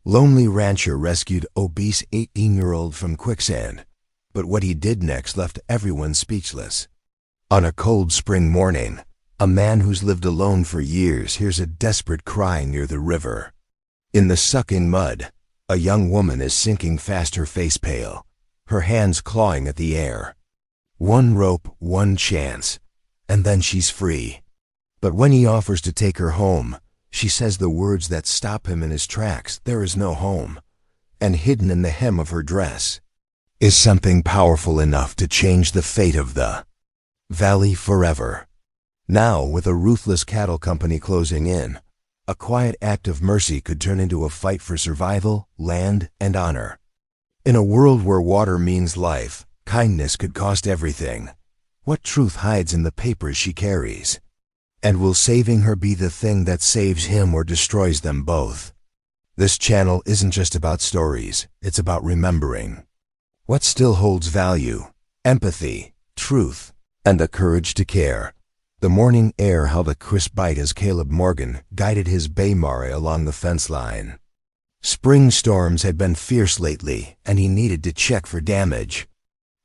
Lonely rancher rescued obese 18-year-old from quicksand, but what he did next left everyone speechless. On a cold spring morning, a man who's lived alone for years hears a desperate cry near the river. In the sucking mud, a young woman is sinking fast, her face pale, her hands clawing at the air. One rope, one chance, and then she's free. But when he offers to take her home, she says the words that stop him in his tracks: "There is no home." And hidden in the hem of her dress is something powerful enough to change the fate of the valley forever. Now, with a ruthless cattle company closing in, a quiet act of mercy could turn into a fight for survival, land, and honor. In a world where water means life, kindness could cost everything. What truth hides in the papers she carries? And will saving her be the thing that saves him or destroys them both? This channel isn't just about stories, it's about remembering what still holds value: empathy, truth, and the courage to care. The morning air held a crisp bite as Caleb Morgan guided his bay mare along the fence line. Spring storms had been fierce lately, and he needed to check for damage.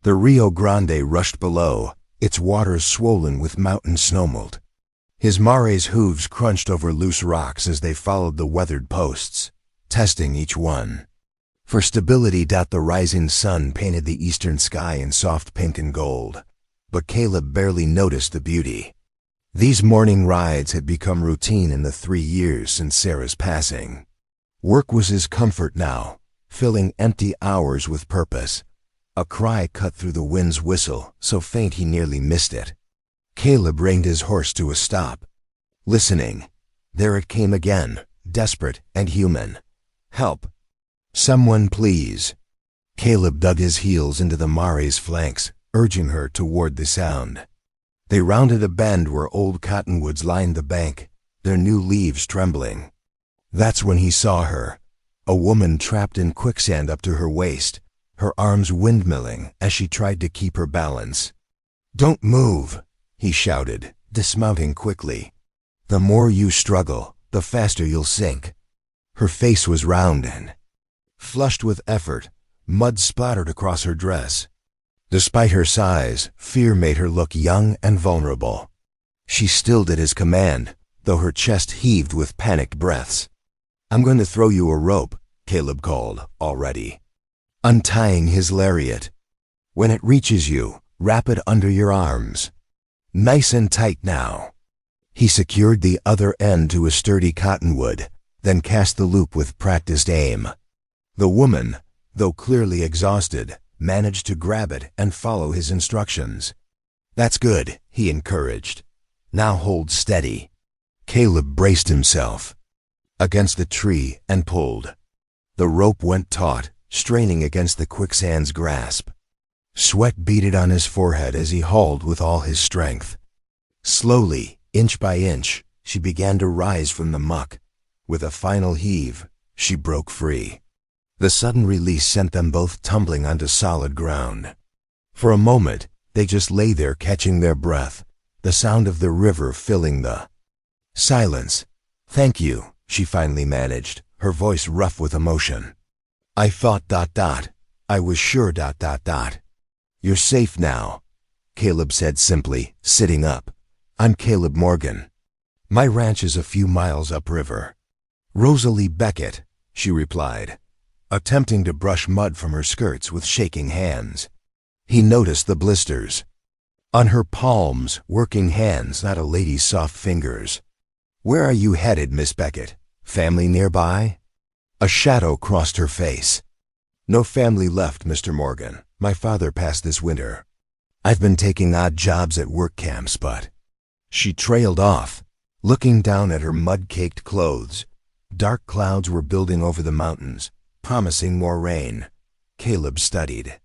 The Rio Grande rushed below, its waters swollen with mountain snowmelt. His mare's hooves crunched over loose rocks as they followed the weathered posts, testing each one for stability. The rising sun painted the eastern sky in soft pink and gold, but Caleb barely noticed the beauty. These morning rides had become routine in the 3 years since Sarah's passing. Work was his comfort now, filling empty hours with purpose. A cry cut through the wind's whistle, so faint he nearly missed it. Caleb reined his horse to a stop. Listening, there it came again, desperate and human. "Help! Someone please!" Caleb dug his heels into the mare's flanks, urging her toward the sound. They rounded a bend where old cottonwoods lined the bank, their new leaves trembling. That's when he saw her, a woman trapped in quicksand up to her waist, her arms windmilling as she tried to keep her balance. "Don't move," he shouted, dismounting quickly. "The more you struggle, the faster you'll sink." Her face was round and flushed with effort, mud splattered across her dress. Despite her size, fear made her look young and vulnerable. She stilled at his command, though her chest heaved with panicked breaths. "I'm going to throw you a rope," Caleb called, already untying his lariat. "When it reaches you, wrap it under your arms. Nice and tight now." He secured the other end to a sturdy cottonwood, then cast the loop with practiced aim. The woman, though clearly exhausted, managed to grab it and follow his instructions. "That's good," he encouraged. "Now hold steady." Caleb braced himself against the tree and pulled. The rope went taut, straining against the quicksand's grasp. Sweat beaded on his forehead as he hauled with all his strength. Slowly, inch by inch, she began to rise from the muck. With a final heave, she broke free. The sudden release sent them both tumbling onto solid ground. For a moment, they just lay there catching their breath, the sound of the river filling the silence. "Thank you," she finally managed, her voice rough with emotion. "I thought ... I was sure ... You're safe now," Caleb said simply, sitting up. "I'm Caleb Morgan. My ranch is a few miles upriver." "Rosalie Beckett," she replied, attempting to brush mud from her skirts with shaking hands. He noticed the blisters on her palms, working hands, not a lady's soft fingers. "Where are you headed, Miss Beckett? Family nearby?" A shadow crossed her face. "No family left, Mr. Morgan. My father passed this winter. I've been taking odd jobs at work camps, but..." She trailed off, looking down at her mud-caked clothes. Dark clouds were building over the mountains, promising more rain. Caleb studied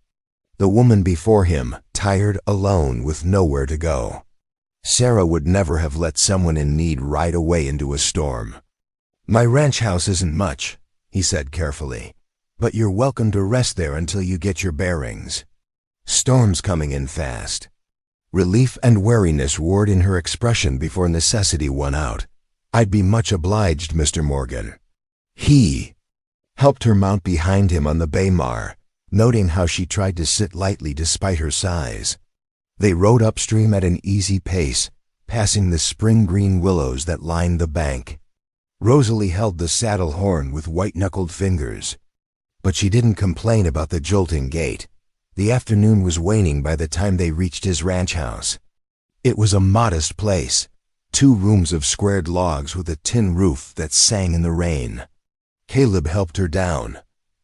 the woman before him, tired, alone, with nowhere to go. Sarah would never have let someone in need ride away into a storm. "My ranch house isn't much," he said carefully, "but you're welcome to rest there until you get your bearings. Storm's coming in fast." Relief and wariness warred in her expression before necessity won out. "I'd be much obliged, Mr. Morgan." He helped her mount behind him on the bay mare, noting how she tried to sit lightly despite her size. They rode upstream at an easy pace, passing the spring-green willows that lined the bank. Rosalie held the saddle horn with white-knuckled fingers. But she didn't complain about the jolting gait. The afternoon was waning by the time they reached his ranch house. It was a modest place, 2 rooms of squared logs with a tin roof that sang in the rain. Caleb helped her down,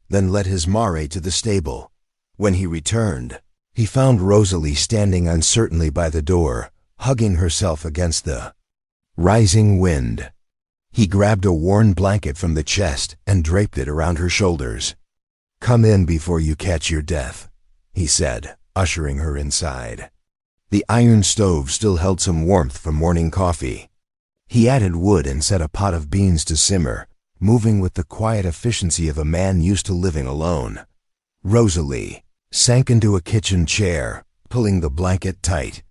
then led his mare to the stable. When he returned, he found Rosalie standing uncertainly by the door, hugging herself against the rising wind. He grabbed a worn blanket from the chest and draped it around her shoulders. "Come in before you catch your death," he said, ushering her inside. The iron stove still held some warmth from morning coffee. He added wood and set a pot of beans to simmer, moving with the quiet efficiency of a man used to living alone. Rosalie sank into a kitchen chair, pulling the blanket tight.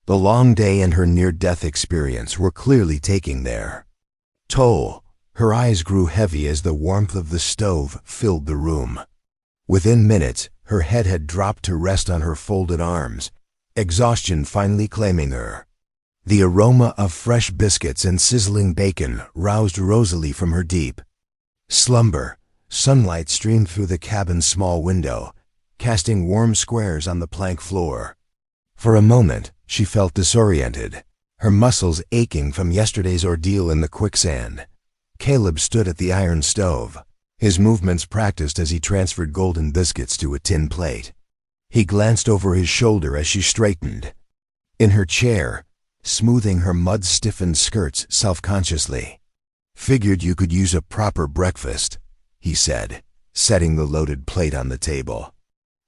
The long day and her near-death experience were clearly taking their toll. Her eyes grew heavy as the warmth of the stove filled the room. Within minutes, her head had dropped to rest on her folded arms, exhaustion finally claiming her. The aroma of fresh biscuits and sizzling bacon roused Rosalie from her deep slumber. Sunlight streamed through the cabin's small window, casting warm squares on the plank floor. For a moment, she felt disoriented, her muscles aching from yesterday's ordeal in the quicksand. Caleb stood at the iron stove, his movements practiced as he transferred golden biscuits to a tin plate. He glanced over his shoulder as she straightened in her chair, smoothing her mud-stiffened skirts self-consciously. "Figured you could use a proper breakfast," he said, setting the loaded plate on the table.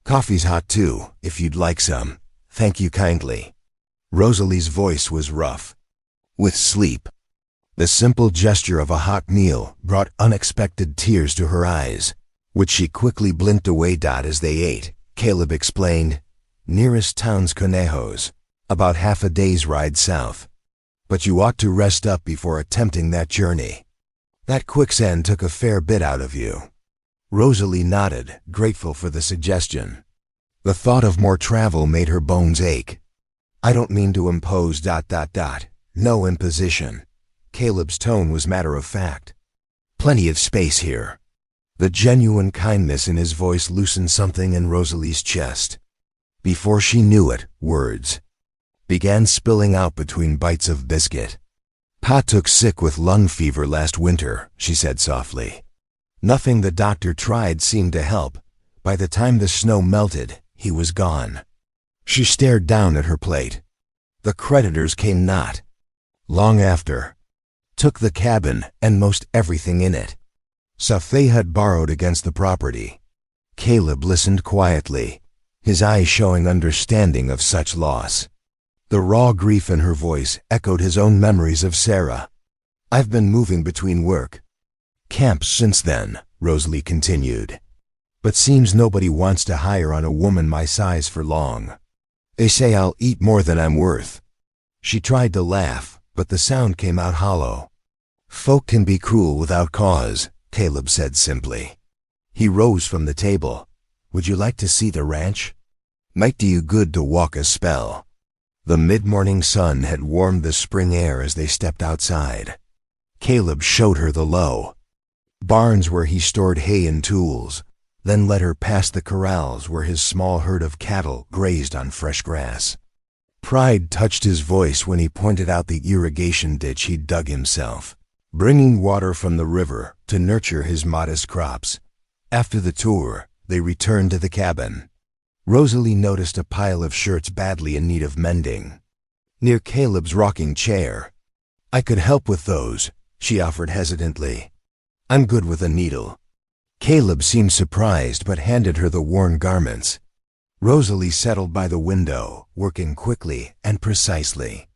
"Coffee's hot too, if you'd like some. Thank you kindly." Rosalie's voice was rough with sleep. The simple gesture of a hot meal brought unexpected tears to her eyes, which she quickly blinked away. As they ate, Caleb explained, "Nearest town's Conejos, about half a day's ride south. But you ought to rest up before attempting that journey. That quicksand took a fair bit out of you." Rosalie nodded, grateful for the suggestion. The thought of more travel made her bones ache. "I don't mean to impose... No imposition." Caleb's tone was matter-of-fact. "Plenty of space here." The genuine kindness in his voice loosened something in Rosalie's chest. Before she knew it, words began spilling out between bites of biscuit. "Pa took sick with lung fever last winter," she said softly. Nothing the doctor tried seemed to help. By the time the snow melted, he was gone. She stared down at her plate. The creditors came not long after. Took the cabin and most everything in it. Safei had borrowed against the property. Caleb listened quietly, his eyes showing understanding of such loss. The raw grief in her voice echoed his own memories of Sarah. "I've been moving between work camps since then," Rosalie continued. "But seems nobody wants to hire on a woman my size for long. They say I'll eat more than I'm worth." She tried to laugh, but the sound came out hollow. "Folk can be cruel without cause," Caleb said simply. He rose from the table. "Would you like to see the ranch? Might do you good to walk a spell." The mid-morning sun had warmed the spring air as they stepped outside. Caleb showed her the low barns where he stored hay and tools, then led her past the corrals where his small herd of cattle grazed on fresh grass. Pride touched his voice when he pointed out the irrigation ditch he'd dug himself, bringing water from the river to nurture his modest crops. After the tour, they returned to the cabin. Rosalie noticed a pile of shirts badly in need of mending near Caleb's rocking chair. "I could help with those," she offered hesitantly. "I'm good with a needle." Caleb seemed surprised but handed her the worn garments. Rosalie settled by the window, working quickly and precisely.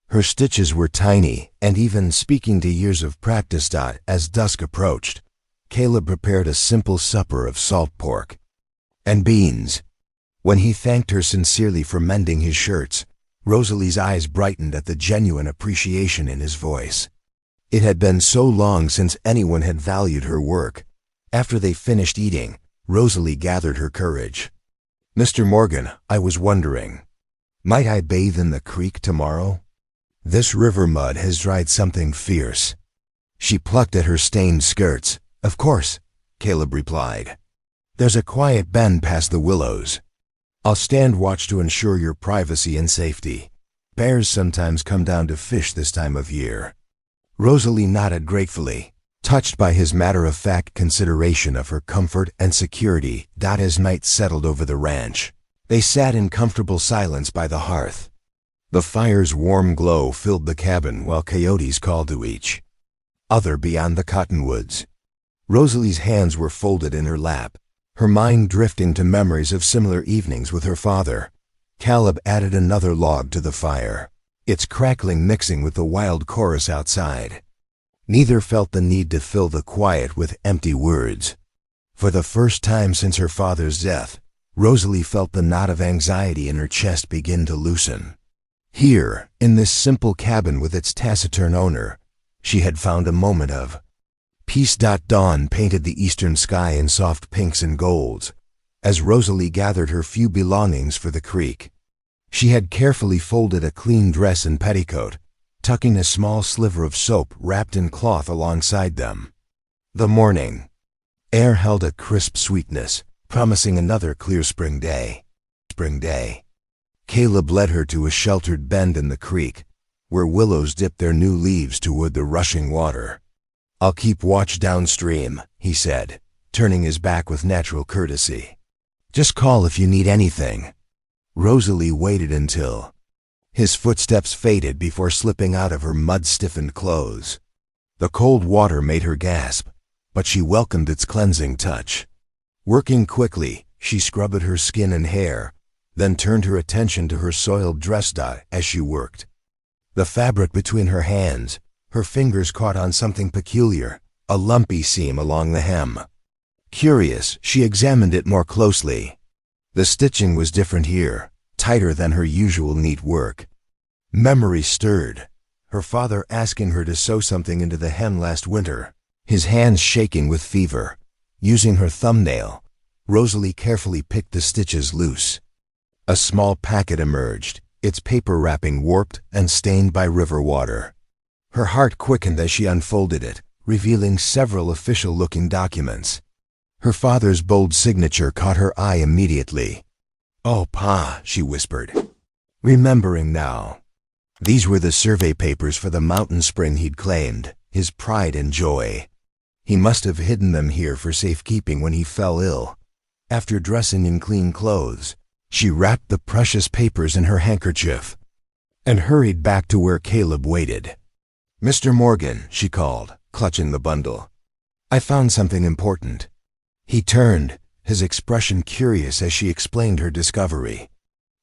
Her stitches were tiny, and even speaking to years of practice. As dusk approached, Caleb prepared a simple supper of salt pork and beans. When he thanked her sincerely for mending his shirts, Rosalie's eyes brightened at the genuine appreciation in his voice. It had been so long since anyone had valued her work, After they finished eating, Rosalie gathered her courage. "Mr. Morgan, I was wondering, might I bathe in the creek tomorrow? This river mud has dried something fierce." She plucked at her stained skirts. "Of course," Caleb replied. "There's a quiet bend past the willows. I'll stand watch to ensure your privacy and safety. Bears sometimes come down to fish this time of year." Rosalie nodded gratefully, touched by his matter-of-fact consideration of her comfort and security. As night settled over the ranch, they sat in comfortable silence by the hearth. The fire's warm glow filled the cabin while coyotes called to each other beyond the cottonwoods. Rosalie's hands were folded in her lap, her mind drifting to memories of similar evenings with her father. Caleb added another log to the fire, its crackling mixing with the wild chorus outside. Neither felt the need to fill the quiet with empty words. For the first time since her father's death, Rosalie felt the knot of anxiety in her chest begin to loosen. Here, in this simple cabin with its taciturn owner, she had found a moment of peace. Dawn painted the eastern sky in soft pinks and golds, as Rosalie gathered her few belongings for the creek. She had carefully folded a clean dress and petticoat, tucking a small sliver of soap wrapped in cloth alongside them. The morning air held a crisp sweetness, promising another clear spring day. Caleb led her to a sheltered bend in the creek, where willows dipped their new leaves toward the rushing water. "I'll keep watch downstream," he said, turning his back with natural courtesy. "Just call if you need anything." Rosalie waited until his footsteps faded before slipping out of her mud-stiffened clothes. The cold water made her gasp, but she welcomed its cleansing touch. Working quickly, she scrubbed her skin and hair, then turned her attention to her soiled dress. As she worked, the fabric between her hands, her fingers caught on something peculiar, a lumpy seam along the hem. Curious, she examined it more closely. The stitching was different here, tighter than her usual neat work. Memory stirred, her father asking her to sew something into the hem last winter, his hands shaking with fever. Using her thumbnail, Rosalie carefully picked the stitches loose. A small packet emerged, its paper wrapping warped and stained by river water. Her heart quickened as she unfolded it, revealing several official-looking documents. Her father's bold signature caught her eye immediately. "Oh, Pa," she whispered, remembering now. These were the survey papers for the mountain spring he'd claimed, his pride and joy. He must have hidden them here for safekeeping when he fell ill. After dressing in clean clothes, she wrapped the precious papers in her handkerchief and hurried back to where Caleb waited. "Mr. Morgan," she called, clutching the bundle. "I found something important." He turned, his expression curious as she explained her discovery.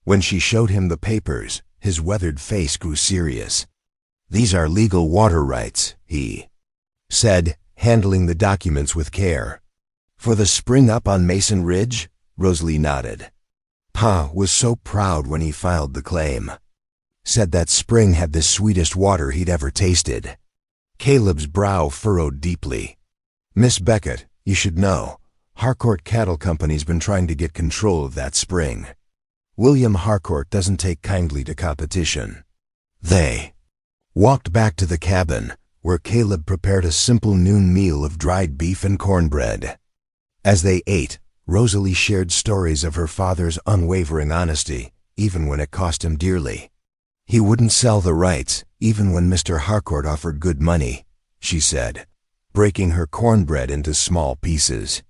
When she showed him the papers, his weathered face grew serious. "These are legal water rights," he said, handling the documents with care. "For the spring up on Mason Ridge?" Rosalie nodded. Pa was so proud when he filed the claim. Said that spring had the sweetest water he'd ever tasted. Caleb's brow furrowed deeply. "Miss Beckett, you should know, Harcourt Cattle Company's been trying to get control of that spring. William Harcourt doesn't take kindly to competition." They walked back to the cabin, where Caleb prepared a simple noon meal of dried beef and cornbread. As they ate, Rosalie shared stories of her father's unwavering honesty, even when it cost him dearly. "He wouldn't sell the rights, even when Mr. Harcourt offered good money," she said, breaking her cornbread into small pieces.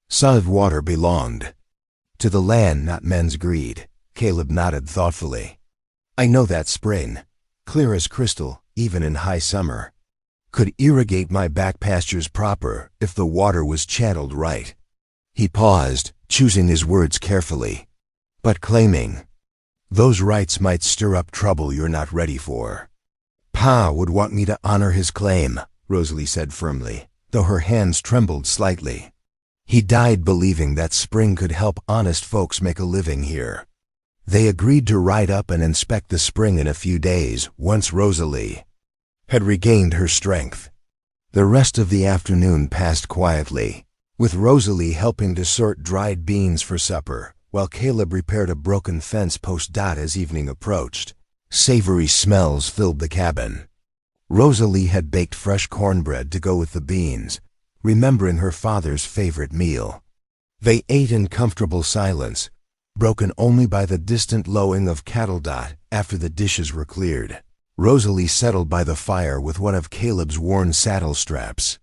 Solid water belonged to the land, not men's greed. Caleb nodded thoughtfully. "I know that spring, clear as crystal, even in high summer, could irrigate my back pastures proper if the water was channeled right." He paused, choosing his words carefully, but claiming, "Those rights might stir up trouble you're not ready for." "Pa would want me to honor his claim," Rosalie said firmly, though her hands trembled slightly. "He died believing that spring could help honest folks make a living here." They agreed to ride up and inspect the spring in a few days, once Rosalie had regained her strength. The rest of the afternoon passed quietly. with Rosalie helping to sort dried beans for supper, while Caleb repaired a broken fence post. As evening approached, savory smells filled the cabin. Rosalie had baked fresh cornbread to go with the beans, remembering her father's favorite meal. They ate in comfortable silence, broken only by the distant lowing of cattle. After the dishes were cleared, Rosalie settled by the fire with one of Caleb's worn saddle straps.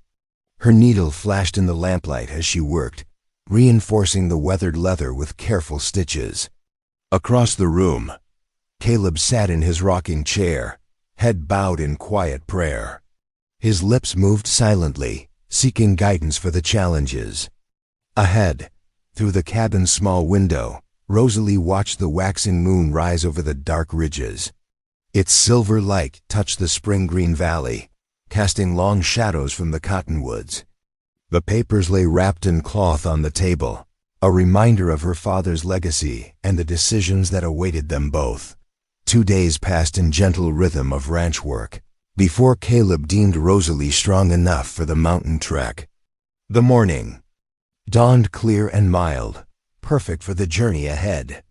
Her needle flashed in the lamplight as she worked, reinforcing the weathered leather with careful stitches. Across the room, Caleb sat in his rocking chair, head bowed in quiet prayer. His lips moved silently, seeking guidance for the challenges ahead. Through the cabin's small window, Rosalie watched the waxing moon rise over the dark ridges. Its silver light touched the spring-green valley, casting long shadows from the cottonwoods. The papers lay wrapped in cloth on the table, a reminder of her father's legacy and the decisions that awaited them both. 2 days passed in gentle rhythm of ranch work, before Caleb deemed Rosalie strong enough for the mountain trek. The morning dawned clear and mild, perfect for the journey ahead.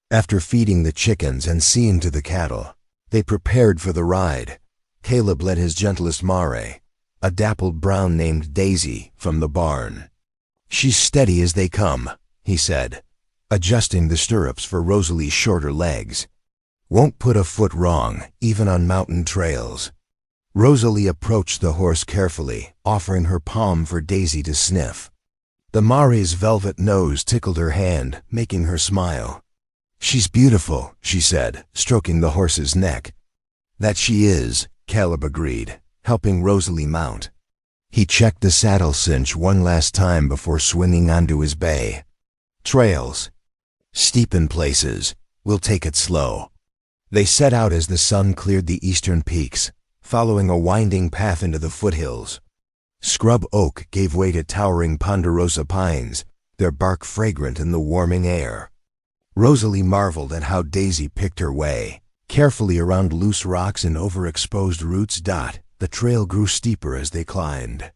After feeding the chickens and seeing to the cattle, they prepared for the ride. Caleb led his gentlest mare, a dappled brown named Daisy, from the barn. "She's steady as they come," he said, adjusting the stirrups for Rosalie's shorter legs. "Won't put a foot wrong, even on mountain trails." Rosalie approached the horse carefully, offering her palm for Daisy to sniff. The mare's velvet nose tickled her hand, making her smile. "She's beautiful," she said, stroking the horse's neck. "That she is," Caleb agreed, helping Rosalie mount. He checked the saddle cinch one last time before swinging onto his bay. "Trails. Steep in places. We'll take it slow." They set out as the sun cleared the eastern peaks, following a winding path into the foothills. Scrub oak gave way to towering ponderosa pines, their bark fragrant in the warming air. Rosalie marveled at how Daisy picked her way, carefully around loose rocks and overexposed roots. The trail grew steeper as they climbed.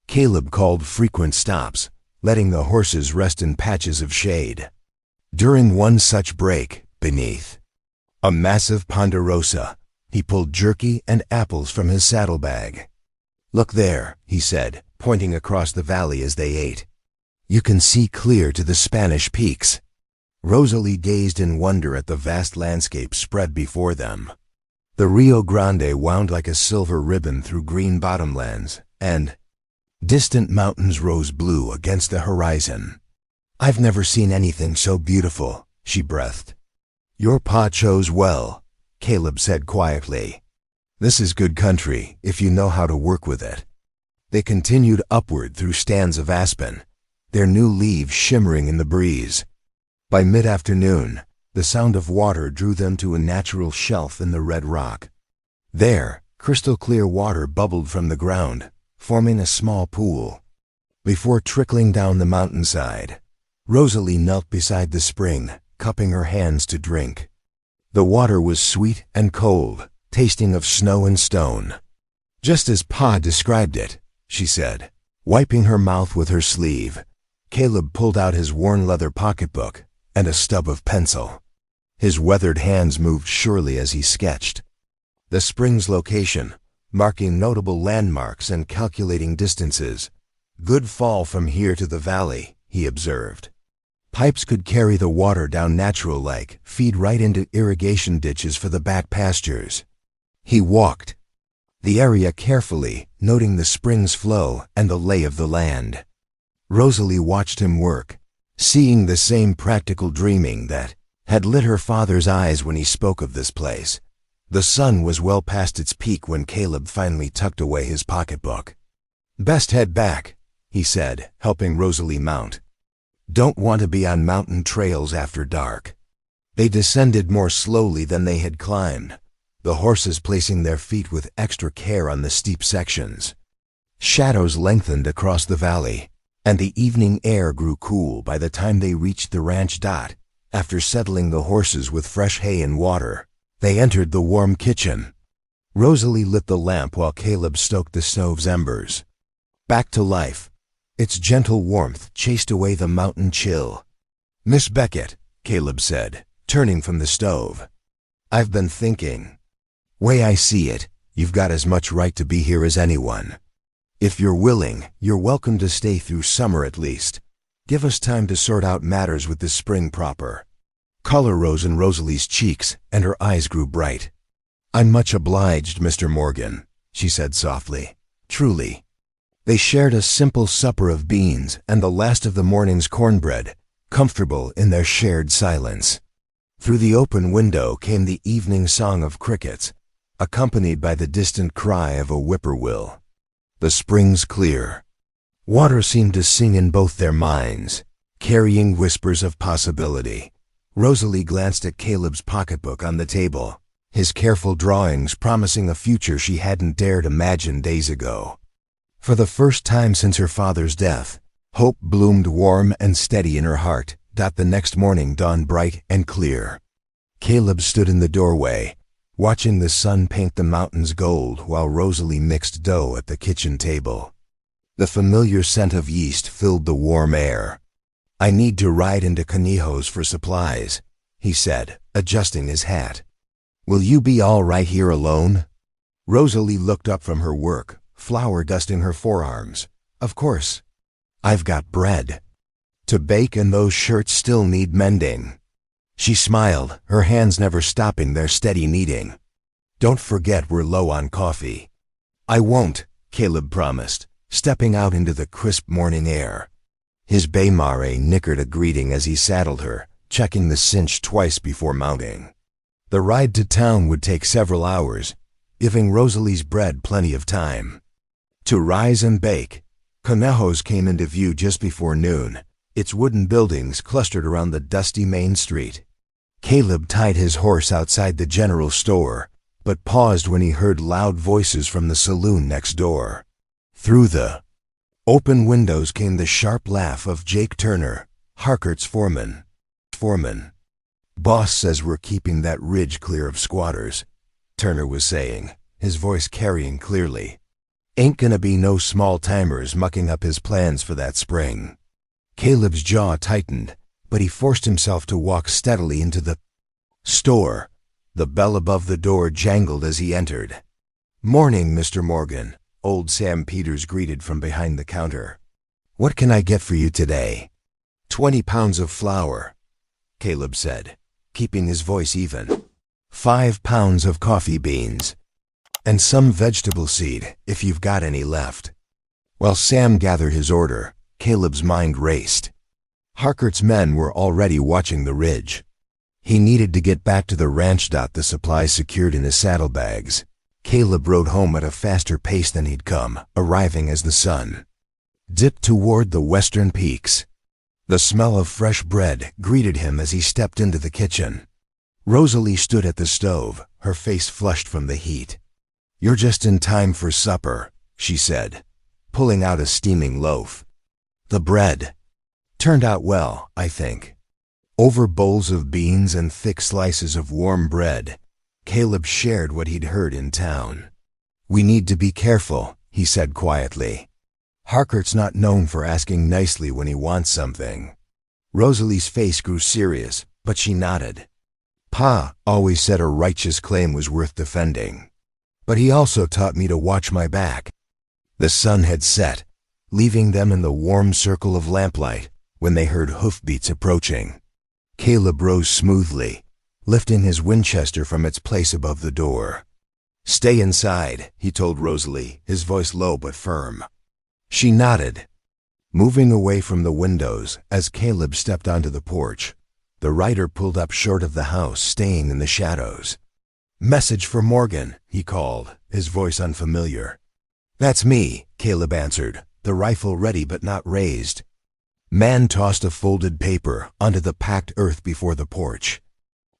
Caleb called frequent stops, letting the horses rest in patches of shade. During one such break, beneath a massive ponderosa, he pulled jerky and apples from his saddlebag. "Look there," he said, pointing across the valley as they ate. "You can see clear to the Spanish peaks." Rosalie gazed in wonder at the vast landscape spread before them. The Rio Grande wound like a silver ribbon through green bottomlands, and distant mountains rose blue against the horizon. "I've never seen anything so beautiful," she breathed. "Your pa chose well," Caleb said quietly. "This is good country if you know how to work with it." They continued upward through stands of aspen, their new leaves shimmering in the breeze. By mid-afternoon, the sound of water drew them to a natural shelf in the red rock. There, crystal-clear water bubbled from the ground, forming a small pool. Before trickling down the mountainside, Rosalie knelt beside the spring, cupping her hands to drink. The water was sweet and cold, tasting of snow and stone. "Just as Pa described it," she said, wiping her mouth with her sleeve. Caleb pulled out his worn leather pocketbook and a stub of pencil. His weathered hands moved surely as he sketched the spring's location, marking notable landmarks and calculating distances. "Good fall from here to the valley," he observed. "Pipes could carry the water down natural-like, feed right into irrigation ditches for the back pastures." He walked the area carefully, noting the spring's flow and the lay of the land. Rosalie watched him work, seeing the same practical dreaming that had lit her father's eyes when he spoke of this place. The sun was well past its peak when Caleb finally tucked away his pocketbook. "Best head back," he said, helping Rosalie mount. "Don't want to be on mountain trails after dark." They descended more slowly than they had climbed, the horses placing their feet with extra care on the steep sections. Shadows lengthened across the valley, and the evening air grew cool by the time they reached the ranch. After settling the horses with fresh hay and water, they entered the warm kitchen. Rosalie lit the lamp while Caleb stoked the stove's embers. "Back to life," Its gentle warmth chased away the mountain chill. "Miss Beckett," Caleb said, turning from the stove. "I've been thinking. Way I see it, you've got as much right to be here as anyone. If you're willing, you're welcome to stay through summer at least. Give us time to sort out matters with the spring proper." Color rose in Rosalie's cheeks, and her eyes grew bright. "I'm much obliged, Mr. Morgan," she said softly. "Truly." They shared a simple supper of beans and the last of the morning's cornbread, comfortable in their shared silence. Through the open window came the evening song of crickets, accompanied by the distant cry of a whippoorwill. The spring's clear. Water seemed to sing in both their minds, carrying whispers of possibility. Rosalie glanced at Caleb's pocketbook on the table, his careful drawings promising a future she hadn't dared imagine days ago. For the first time since her father's death, hope bloomed warm and steady in her heart. The next morning dawned bright and clear. Caleb stood in the doorway, watching the sun paint the mountains gold while Rosalie mixed dough at the kitchen table. The familiar scent of yeast filled the warm air. "I need to ride into Canijos for supplies," he said, adjusting his hat. "Will you be all right here alone?" Rosalie looked up from her work, flour dusting her forearms. "Of course. I've got bread to bake and those shirts still need mending." She smiled, her hands never stopping their steady kneading. "Don't forget we're low on coffee." "I won't," Caleb promised, stepping out into the crisp morning air. His bay mare nickered a greeting as he saddled her, checking the cinch twice before mounting. The ride to town would take several hours, giving Rosalie's bread plenty of time to rise and bake. Canijos came into view just before noon, its wooden buildings clustered around the dusty main street. Caleb tied his horse outside the general store, but paused when he heard loud voices from the saloon next door. Through the open windows came the sharp laugh of Jake Turner, Harcourt's foreman. "Boss says we're keeping that ridge clear of squatters," Turner was saying, his voice carrying clearly. "Ain't gonna be no small-timers mucking up his plans for that spring." Caleb's jaw tightened, but he forced himself to walk steadily into the store. The bell above the door jangled as he entered. "Morning, Mr. Morgan," old Sam Peters greeted from behind the counter. "What can I get for you today?" 20 pounds of flour," Caleb said, keeping his voice even. 5 pounds of coffee beans. And some vegetable seed, if you've got any left." While Sam gathered his order, Caleb's mind raced. Harcourt's men were already watching the ridge. He needed to get back to the ranch. The supplies secured in his saddlebags. Caleb rode home at a faster pace than he'd come, arriving as the sun dipped toward the western peaks. The smell of fresh bread greeted him as he stepped into the kitchen. Rosalie stood at the stove, her face flushed from the heat. "You're just in time for supper," she said, pulling out a steaming loaf. The bread turned out well, I think. Over bowls of beans and thick slices of warm bread, Caleb shared what he'd heard in town. "We need to be careful," he said quietly. "Harcourt's not known for asking nicely when he wants something." Rosalie's face grew serious, but she nodded. "Pa always said a righteous claim was worth defending. But he also taught me to watch my back." The sun had set, leaving them in the warm circle of lamplight when they heard hoofbeats approaching. Caleb rose smoothly, lifting his Winchester from its place above the door. "Stay inside," he told Rosalie, his voice low but firm. She nodded, moving away from the windows as Caleb stepped onto the porch. The rider pulled up short of the house, staying in the shadows. "Message for Morgan," he called, his voice unfamiliar. "That's me," Caleb answered, the rifle ready but not raised. Man tossed a folded paper onto the packed earth before the porch.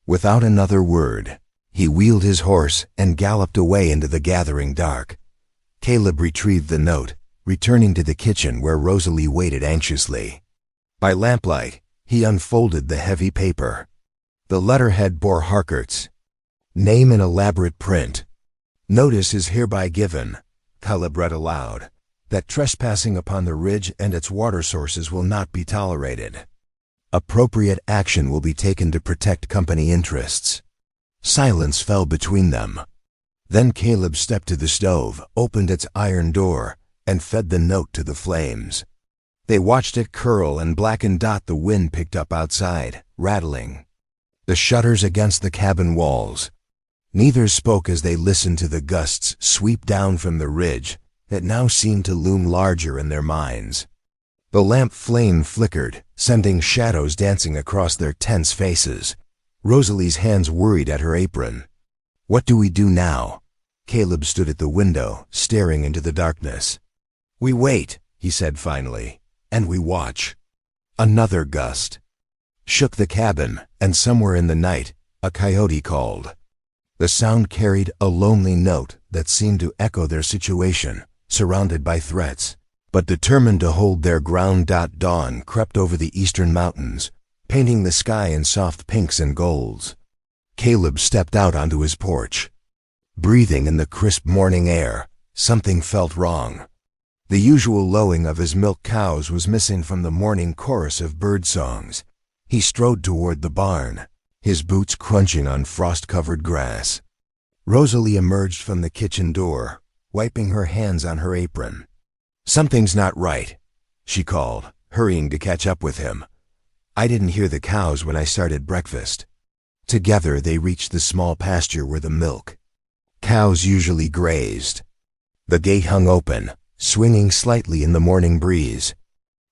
Without another word, he wheeled his horse and galloped away into the gathering dark. Caleb retrieved the note, returning to the kitchen where Rosalie waited anxiously. By lamplight, he unfolded the heavy paper. The letterhead bore Harcourt's name in elaborate print. "Notice is hereby given," Caleb read aloud. that trespassing upon the ridge and its water sources will not be tolerated. Appropriate action will be taken to protect company interests. Silence fell between them. Then Caleb stepped to the stove, opened its iron door, and fed the note to the flames. They watched it curl and blacken dot the wind picked up outside, rattling the shutters against the cabin walls. Neither spoke as they listened to the gusts sweep down from the ridge that now seemed to loom larger in their minds. The lamp flame flickered, sending shadows dancing across their tense faces. Rosalie's hands worried at her apron. "What do we do now?" Caleb stood at the window, staring into the darkness. "We wait," he said finally, "and we watch." Another gust shook the cabin, and somewhere in the night, a coyote called. The sound carried a lonely note that seemed to echo their situation, surrounded by threats, but determined to hold their ground. Dawn crept over the eastern mountains, painting the sky in soft pinks and golds. Caleb stepped out onto his porch. Breathing in the crisp morning air, something felt wrong. The usual lowing of his milk cows was missing from the morning chorus of bird songs. He strode toward the barn, his boots crunching on frost-covered grass. Rosalie emerged from the kitchen door, wiping her hands on her apron. "Something's not right," she called, hurrying to catch up with him. "I didn't hear the cows when I started breakfast." Together they reached the small pasture where the milk cows usually grazed. The gate hung open, swinging slightly in the morning breeze.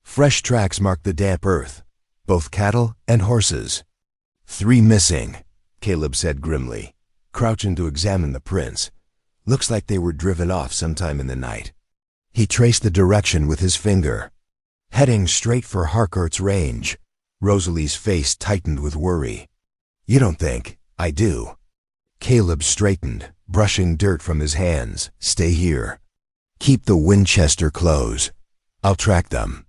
Fresh tracks marked the damp earth, both cattle and horses. "3 missing," Caleb said grimly, crouching to examine the prints. "Looks like they were driven off sometime in the night." He traced the direction with his finger. "Heading straight for Harcourt's range." Rosalie's face tightened with worry. "You don't think I do?" Caleb straightened, brushing dirt from his hands. "Stay here. Keep the Winchester close. I'll track them."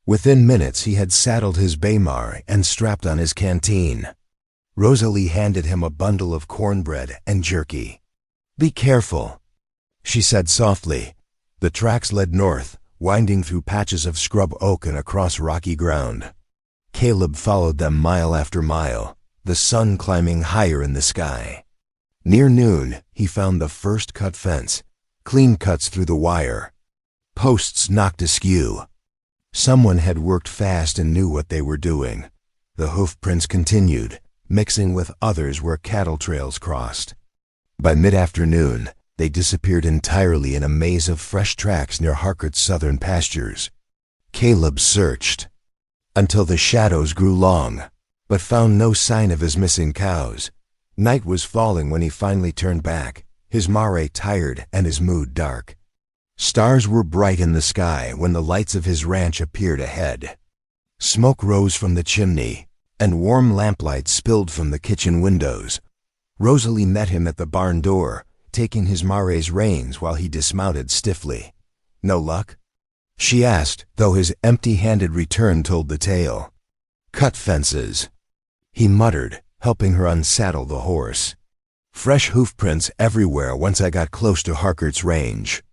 Within minutes he had saddled his Baymar and strapped on his canteen. Rosalie handed him a bundle of cornbread and jerky. "Be careful," she said softly. The tracks led north, winding through patches of scrub oak and across rocky ground. Caleb followed them mile after mile, the sun climbing higher in the sky. Near noon, he found the first cut fence, clean cuts through the wire. Posts knocked askew. Someone had worked fast and knew what they were doing. The hoof prints continued, mixing with others where cattle trails crossed. By mid-afternoon, they disappeared entirely in a maze of fresh tracks near Harcourt's southern pastures. Caleb searched until the shadows grew long, but found no sign of his missing cows. Night was falling when he finally turned back, his mare tired and his mood dark. Stars were bright in the sky when the lights of his ranch appeared ahead. Smoke rose from the chimney, and warm lamplight spilled from the kitchen windows. Rosalie met him at the barn door, taking his mare's reins while he dismounted stiffly. "No luck?" she asked, though his empty-handed return told the tale. "Cut fences," he muttered, helping her unsaddle the horse. "Fresh hoofprints everywhere once I got close to Harcourt's range."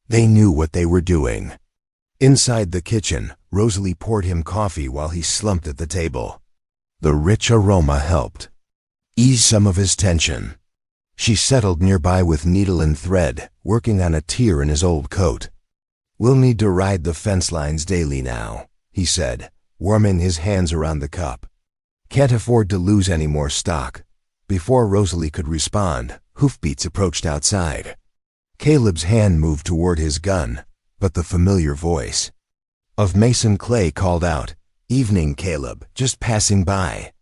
They knew what they were doing. Inside the kitchen, Rosalie poured him coffee while he slumped at the table. The rich aroma helped ease some of his tension. She settled nearby with needle and thread, working on a tear in his old coat. "We'll need to ride the fence lines daily now," he said, warming his hands around the cup. "Can't afford to lose any more stock." Before Rosalie could respond, hoofbeats approached outside. Caleb's hand moved toward his gun, but the familiar voice of Mason Clay called out, "Evening, Caleb, just passing by."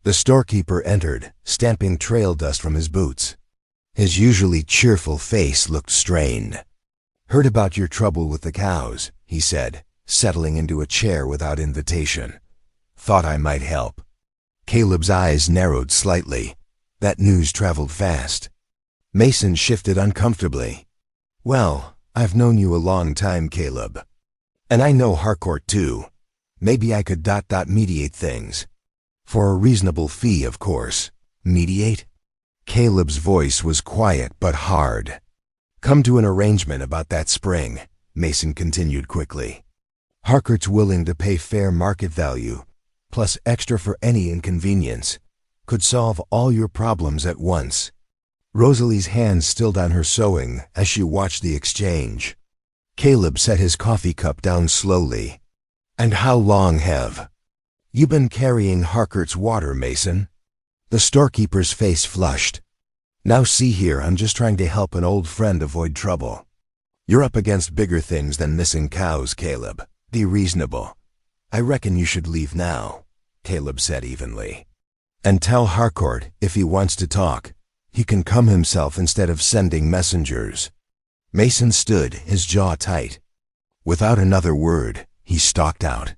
The storekeeper entered, stamping trail dust from his boots. His usually cheerful face looked strained. "Heard about your trouble with the cows," he said, settling into a chair without invitation. "Thought I might help." Caleb's eyes narrowed slightly. That news traveled fast. Mason shifted uncomfortably. "Well, I've known you a long time, Caleb. And I know Harcourt too. Maybe I could mediate things. For a reasonable fee, of course." "Mediate?" Caleb's voice was quiet but hard. "Come to an arrangement about that spring. Mason continued quickly. Harcourt's willing to pay fair market value, plus extra for any inconvenience, could solve all your problems at once. Rosalie's hands stilled on her sewing as she watched the exchange. Caleb set his coffee cup down slowly. "And how long have you been carrying Harcourt's water, Mason?" The storekeeper's face flushed. "Now see here, I'm just trying to help an old friend avoid trouble." "You're up against bigger things than missing cows, Caleb. Be reasonable. I reckon you should leave now," Caleb said evenly. "And tell Harcourt, if he wants to talk, he can come himself instead of sending messengers." Mason stood, his jaw tight. Without another word, he stalked out.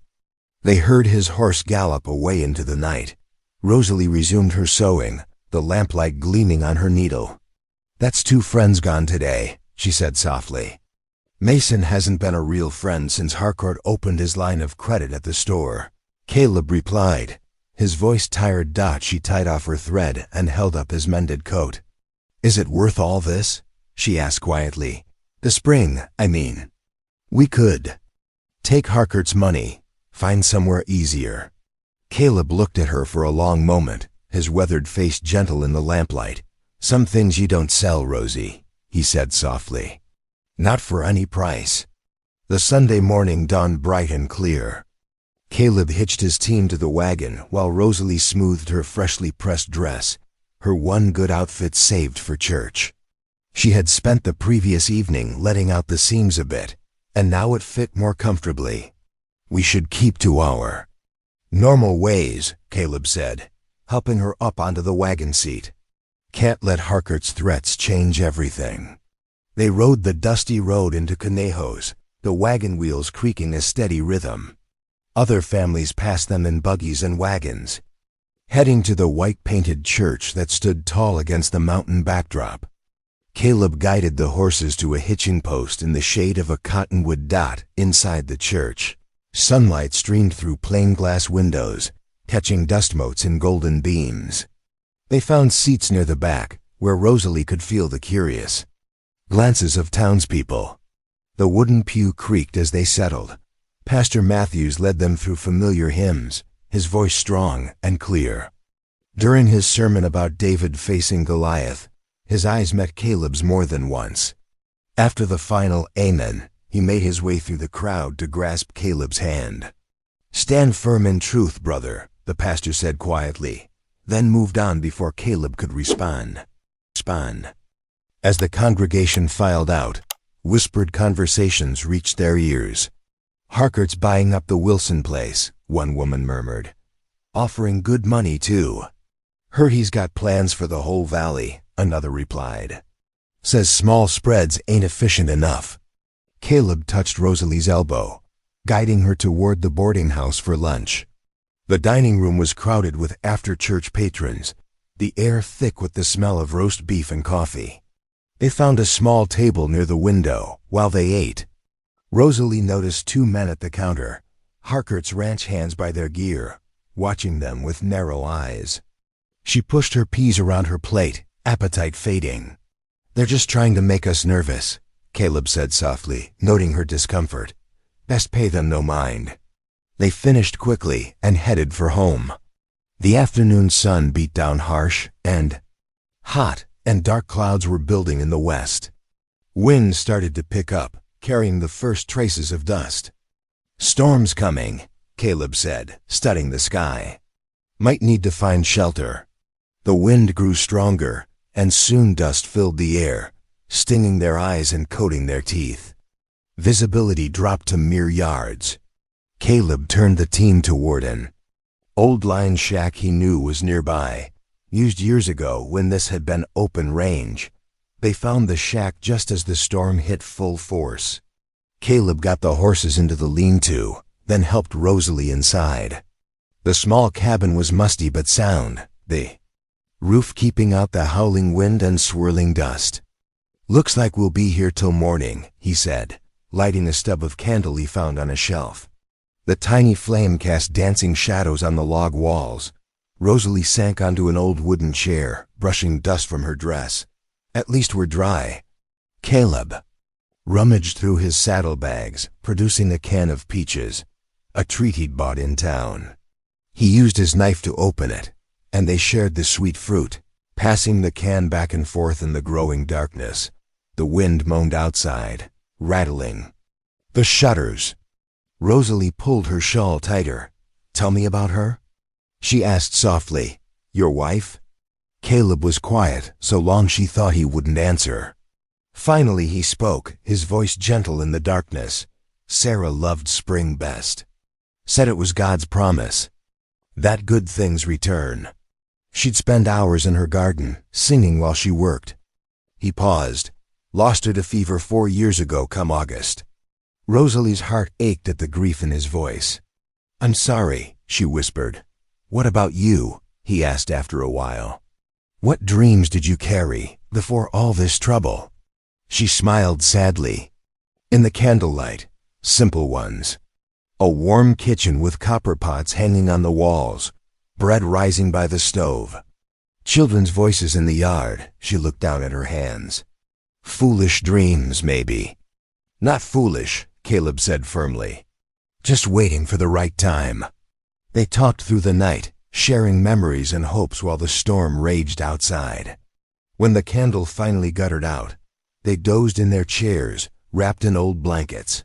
They heard his horse gallop away into the night. Rosalie resumed her sewing, the lamplight gleaming on her needle. "That's 2 friends gone today," she said softly. "Mason hasn't been a real friend since Harcourt opened his line of credit at the store," Caleb replied, his voice tired. She tied off her thread and held up his mended coat. "Is it worth all this?" she asked quietly. "The spring, I mean. We could take Harcourt's money, find somewhere easier." Caleb looked at her for a long moment, his weathered face gentle in the lamplight. "Some things you don't sell, Rosie," he said softly. "Not for any price." The Sunday morning dawned bright and clear. Caleb hitched his team to the wagon while Rosalie smoothed her freshly pressed dress, her one good outfit saved for church. She had spent the previous evening letting out the seams a bit, and now it fit more comfortably. "We should keep to our normal ways," Caleb said, helping her up onto the wagon seat. "Can't let Harcourt's threats change everything." They rode the dusty road into Conejos, the wagon wheels creaking a steady rhythm. Other families passed them in buggies and wagons, heading to the white-painted church that stood tall against the mountain backdrop. Caleb guided the horses to a hitching post in the shade of a cottonwood dot inside the church. Sunlight streamed through plain glass windows, catching dust motes in golden beams. They found seats near the back, where Rosalie could feel the curious glances of townspeople. The wooden pew creaked as they settled. Pastor Matthews led them through familiar hymns, his voice strong and clear. During his sermon about David facing Goliath, his eyes met Caleb's more than once. After the final amen, he made his way through the crowd to grasp Caleb's hand. "Stand firm in truth, brother," the pastor said quietly, then moved on before Caleb could respond. As the congregation filed out, whispered conversations reached their ears. "Harcourt's buying up the Wilson place," one woman murmured. "Offering good money, too." "Heard he's got plans for the whole valley," another replied. "Says small spreads ain't efficient enough." Caleb touched Rosalie's elbow, guiding her toward the boarding house for lunch. The dining room was crowded with after-church patrons, the air thick with the smell of roast beef and coffee. They found a small table near the window while they ate. Rosalie noticed 2 men at the counter, Harcourt's ranch hands by their gear, watching them with narrow eyes. She pushed her peas around her plate, appetite fading. "They're just trying to make us nervous," Caleb said softly, noting her discomfort. "Best pay them no mind." They finished quickly and headed for home. The afternoon sun beat down harsh and hot, and dark clouds were building in the west. Wind started to pick up, carrying the first traces of dust. "Storm's coming," Caleb said, studying the sky. "Might need to find shelter." The wind grew stronger, and soon dust filled the air, stinging their eyes and coating their teeth. Visibility dropped to mere yards. Caleb turned the team toward an old line shack he knew was nearby, used years ago when this had been open range. They found the shack just as the storm hit full force. Caleb got the horses into the lean-to, then helped Rosalie inside. The small cabin was musty but sound, the roof keeping out the howling wind and swirling dust. "Looks like we'll be here till morning," he said, lighting a stub of candle he found on a shelf. The tiny flame cast dancing shadows on the log walls. Rosalie sank onto an old wooden chair, brushing dust from her dress. "At least we're dry." "Caleb." rummaged through his saddlebags, producing a can of peaches, a treat he'd bought in town. He used his knife to open it, and they shared the sweet fruit, passing the can back and forth in the growing darkness. The wind moaned outside, rattling the shutters. Rosalie pulled her shawl tighter. "Tell me about her?" she asked softly. "Your wife?" Caleb was quiet so long she thought he wouldn't answer. Finally he spoke, his voice gentle in the darkness. "Sarah loved spring best. Said it was God's promise, that good things return. She'd spend hours in her garden, singing while she worked." He paused. "Lost her to fever 4 years ago come August." Rosalie's heart ached at the grief in his voice. "I'm sorry," she whispered. "What about you?" he asked after a while. "What dreams did you carry before all this trouble?" She smiled sadly. In the candlelight, simple ones. A warm kitchen with copper pots hanging on the walls, bread rising by the stove. Children's voices in the yard. She looked down at her hands. "Foolish dreams, maybe." "Not foolish," Caleb said firmly. "Just waiting for the right time." They talked through the night, sharing memories and hopes while the storm raged outside. When the candle finally guttered out, they dozed in their chairs, wrapped in old blankets.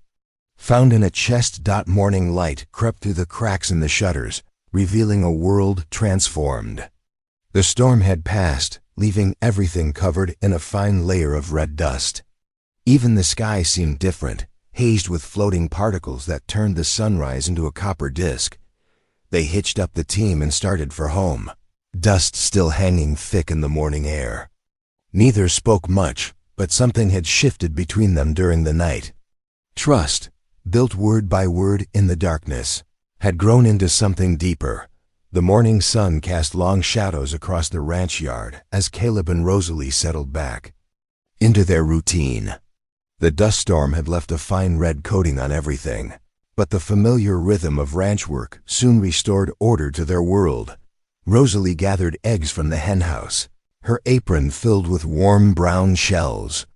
Found in a chest. Morning light crept through the cracks in the shutters, revealing a world transformed. The storm had passed, leaving everything covered in a fine layer of red dust. Even the sky seemed different, hazed with floating particles that turned the sunrise into a copper disk. They hitched up the team and started for home, dust still hanging thick in the morning air. Neither spoke much, but something had shifted between them during the night. Trust, built word by word in the darkness, had grown into something deeper. The morning sun cast long shadows across the ranch yard as Caleb and Rosalie settled back into their routine. The dust storm had left a fine red coating on everything, but the familiar rhythm of ranch work soon restored order to their world. Rosalie gathered eggs from the henhouse, her apron filled with warm brown shells.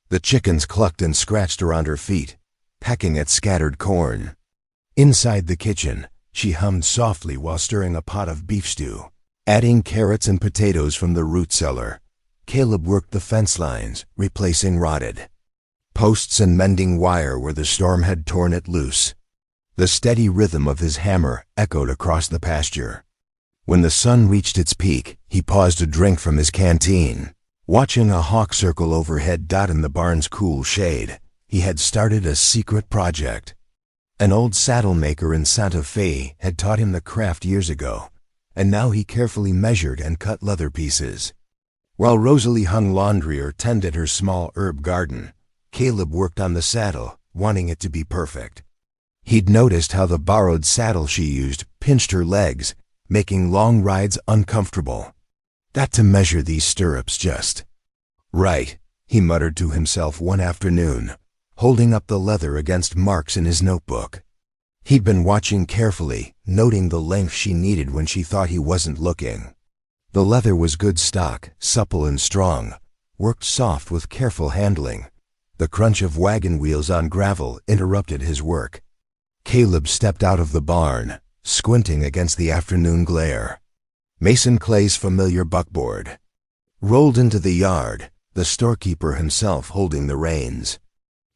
The chickens clucked and scratched around her feet, pecking at scattered corn. Inside the kitchen, she hummed softly while stirring a pot of beef stew, adding carrots and potatoes from the root cellar. Caleb worked the fence lines, replacing rotted posts and mending wire where the storm had torn it loose. The steady rhythm of his hammer echoed across the pasture. When the sun reached its peak, he paused to drink from his canteen. Watching a hawk circle overhead in the barn's cool shade, he had started a secret project. An old saddle maker in Santa Fe had taught him the craft years ago, and now he carefully measured and cut leather pieces. While Rosalie hung laundry or tended her small herb garden, Caleb worked on the saddle, wanting it to be perfect. He'd noticed how the borrowed saddle she used pinched her legs, making long rides uncomfortable. "Got to measure these stirrups just right," he muttered to himself one afternoon, holding up the leather against marks in his notebook. He'd been watching carefully, noting the length she needed when she thought he wasn't looking. The leather was good stock, supple and strong, worked soft with careful handling. The crunch of wagon wheels on gravel interrupted his work. Caleb stepped out of the barn, squinting against the afternoon glare. Mason Clay's familiar buckboard rolled into the yard, the storekeeper himself holding the reins.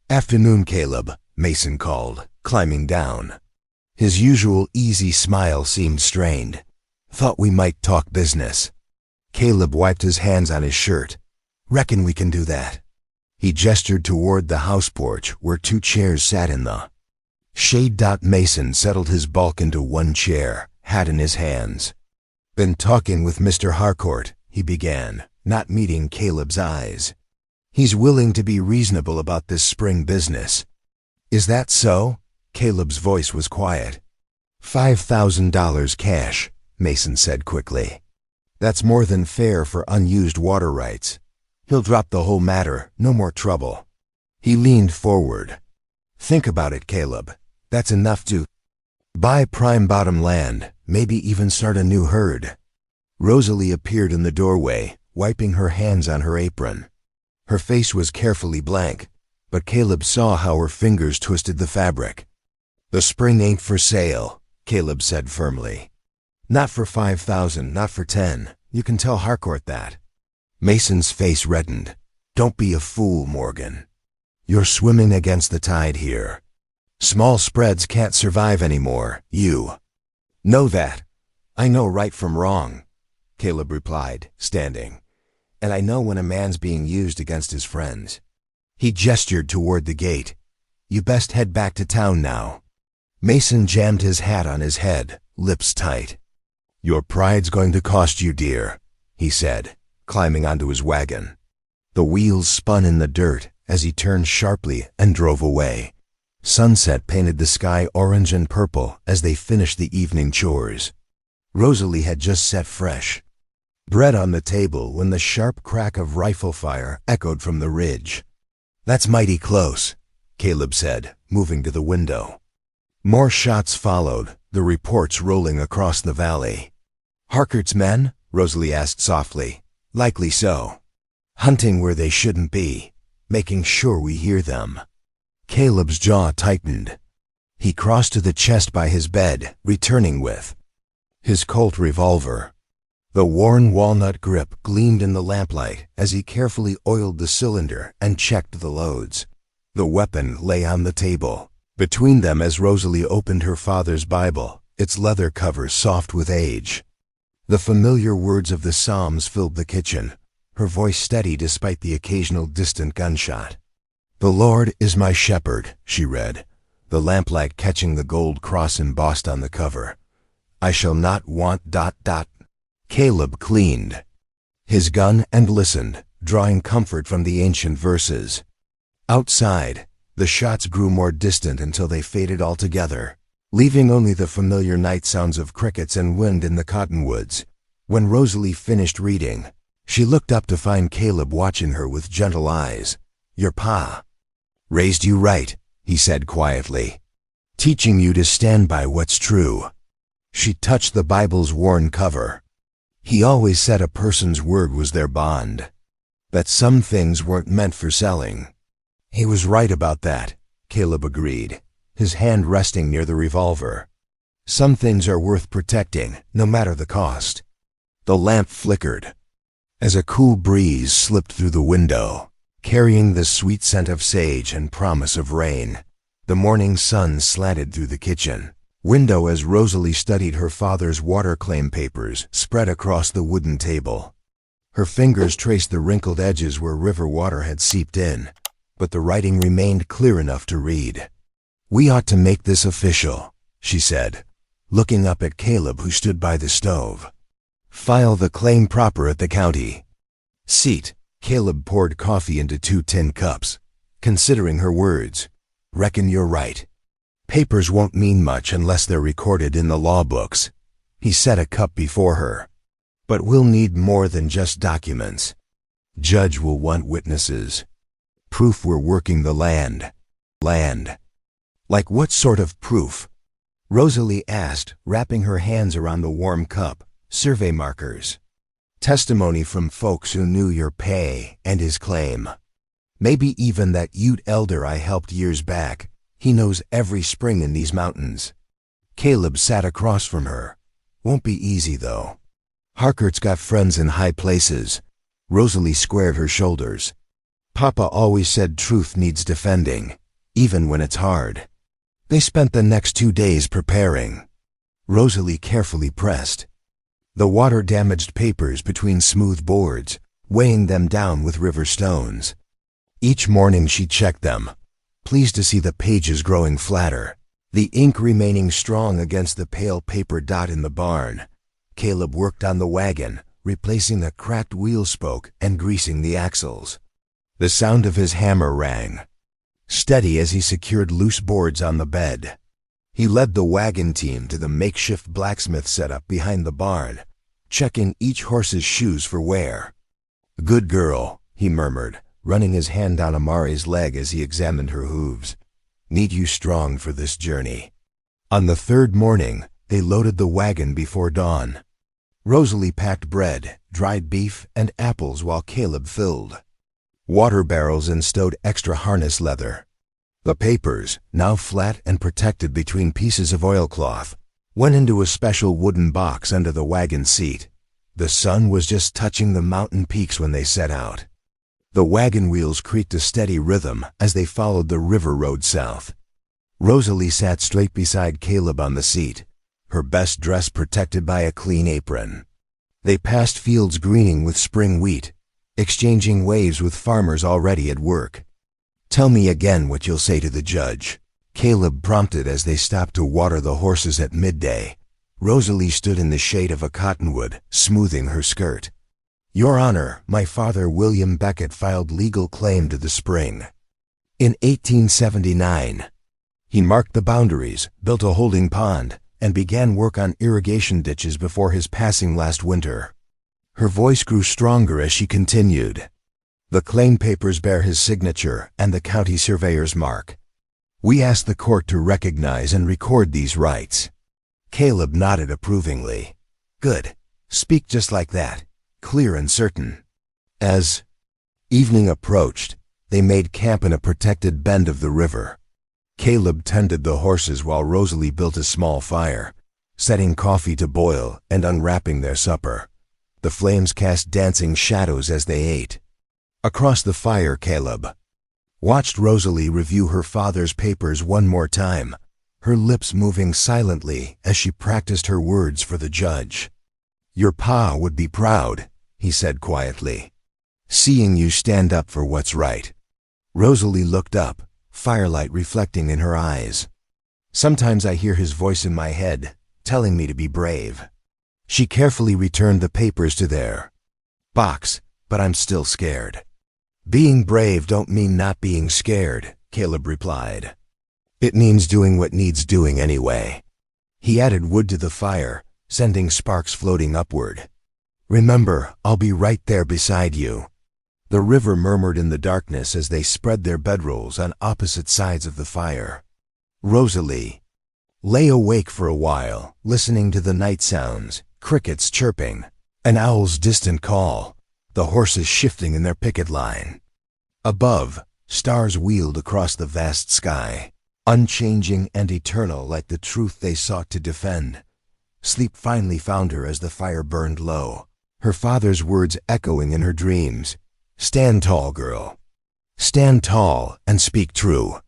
"Afternoon, Caleb," Mason called, climbing down. His usual easy smile seemed strained. "Thought we might talk business." Caleb wiped his hands on his shirt. "Reckon we can do that." He gestured toward the house porch where 2 chairs sat in the shade. Mason settled his bulk into one chair, hat in his hands. "Been talking with Mr. Harcourt," he began, not meeting Caleb's eyes. "He's willing to be reasonable about this spring business." "Is that so?" Caleb's voice was quiet. $5,000 cash, Mason said quickly. "That's more than fair for unused water rights. He'll drop the whole matter, no more trouble." He leaned forward. "Think about it, Caleb. That's enough to buy prime bottom land, maybe even start a new herd." Rosalie appeared in the doorway, wiping her hands on her apron. Her face was carefully blank, But Caleb saw how her fingers twisted the fabric. "The spring ain't for sale," Caleb said firmly. "Not for 5,000, not for 10. You can tell Harcourt that." Mason's face reddened. "Don't be a fool, Morgan. You're swimming against the tide here. Small spreads can't survive anymore. You know that." "I know right from wrong," Caleb replied, standing. "And I know when a man's being used against his friends." He gestured toward the gate. "You best head back to town now." Mason jammed his hat on his head, lips tight. "Your pride's going to cost you dear," he said, climbing onto his wagon. The wheels spun in the dirt as he turned sharply and drove away. Sunset painted the sky orange and purple as they finished the evening chores. Rosalie had just set fresh bread on the table when the sharp crack of rifle fire echoed from the ridge. "That's mighty close," Caleb said, moving to the window. More shots followed, the reports rolling across the valley. "Harcourt's men?" Rosalie asked softly. "Likely so. Hunting where they shouldn't be, making sure we hear them." Caleb's jaw tightened. He crossed to the chest by his bed, returning with his Colt revolver. The worn walnut grip gleamed in the lamplight as he carefully oiled the cylinder and checked the loads. The weapon lay on the table between them as Rosalie opened her father's Bible, its leather cover soft with age. The familiar words of the Psalms filled the kitchen, her voice steady despite the occasional distant gunshot. "The Lord is my shepherd," she read, the lamplight catching the gold cross embossed on the cover. "I shall not want ... Caleb cleaned his gun and listened, drawing comfort from the ancient verses. Outside, the shots grew more distant until they faded altogether, leaving only the familiar night sounds of crickets and wind in the cottonwoods. When Rosalie finished reading, she looked up to find Caleb watching her with gentle eyes. "Your pa raised you right," he said quietly, "teaching you to stand by what's true." She touched the Bible's worn cover. "He always said a person's word was their bond, that some things weren't meant for selling." "He was right about that," Caleb agreed, his hand resting near the revolver. "Some things are worth protecting, no matter the cost." The lamp flickered as a cool breeze slipped through the window, carrying the sweet scent of sage and promise of rain. The morning sun slanted through the kitchen window as Rosalie studied her father's water claim papers spread across the wooden table. Her fingers traced the wrinkled edges where river water had seeped in, but the writing remained clear enough to read. "We ought to make this official," she said, looking up at Caleb who stood by the stove. "File the claim proper at the county seat." Caleb poured coffee into 2 tin cups, considering her words. "Reckon you're right. Papers won't mean much unless they're recorded in the law books." He set a cup before her. "But we'll need more than just documents. Judge will want witnesses. Proof we're working the land. "Like what sort of proof?" Rosalie asked, wrapping her hands around the warm cup. "Survey markers. Testimony from folks who knew your pay and his claim. Maybe even that Ute elder I helped years back. He knows every spring in these mountains." Caleb sat across from her. "Won't be easy, though. Harcourt's got friends in high places." Rosalie squared her shoulders. "Papa always said truth needs defending, even when it's hard." They spent the next 2 days preparing. Rosalie carefully pressed the water-damaged papers between smooth boards, weighing them down with river stones. Each morning she checked them, pleased to see the pages growing flatter, the ink remaining strong against the pale paper dot in the barn. Caleb worked on the wagon, replacing the cracked wheel spoke and greasing the axles. The sound of his hammer rang, steady as he secured loose boards on the bed. He led the wagon team to the makeshift blacksmith setup behind the barn, checking each horse's shoes for wear. "Good girl," he murmured, running his hand down Amari's leg as he examined her hooves. "Need you strong for this journey." On the 3rd morning, they loaded the wagon before dawn. Rosalie packed bread, dried beef, and apples while Caleb filled water barrels and stowed extra harness leather. The papers, now flat and protected between pieces of oilcloth, went into a special wooden box under the wagon seat. The sun was just touching the mountain peaks when they set out. The wagon wheels creaked a steady rhythm as they followed the river road south. Rosalie sat straight beside Caleb on the seat, her best dress protected by a clean apron. They passed fields greening with spring wheat, exchanging waves with farmers already at work. "Tell me again what you'll say to the judge," Caleb prompted as they stopped to water the horses at midday. Rosalie stood in the shade of a cottonwood, smoothing her skirt. "Your Honor, my father William Beckett filed legal claim to the spring. In 1879, he marked the boundaries, built a holding pond, and began work on irrigation ditches before his passing last winter." Her voice grew stronger as she continued. "The claim papers bear his signature and the county surveyor's mark. We ask the court to recognize and record these rights." Caleb nodded approvingly. "Good. Speak just like that, clear and certain." As evening approached, they made camp in a protected bend of the river. Caleb tended the horses while Rosalie built a small fire, setting coffee to boil and unwrapping their supper. The flames cast dancing shadows as they ate. Across the fire, Caleb watched Rosalie review her father's papers one more time, her lips moving silently as she practiced her words for the judge. "Your pa would be proud," he said quietly, "seeing you stand up for what's right." Rosalie looked up, firelight reflecting in her eyes. "Sometimes I hear his voice in my head, telling me to be brave." She carefully returned the papers to their box, "But I'm still scared." "Being brave don't mean not being scared," Caleb replied. "It means doing what needs doing anyway." He added wood to the fire, sending sparks floating upward. "Remember, I'll be right there beside you." The river murmured in the darkness as they spread their bedrolls on opposite sides of the fire. Rosalie lay awake for a while, listening to the night sounds, crickets chirping, an owl's distant call, the horses shifting in their picket line. Above, stars wheeled across the vast sky, unchanging and eternal like the truth they sought to defend. Sleep finally found her as the fire burned low, her father's words echoing in her dreams. "Stand tall, girl. Stand tall and speak true."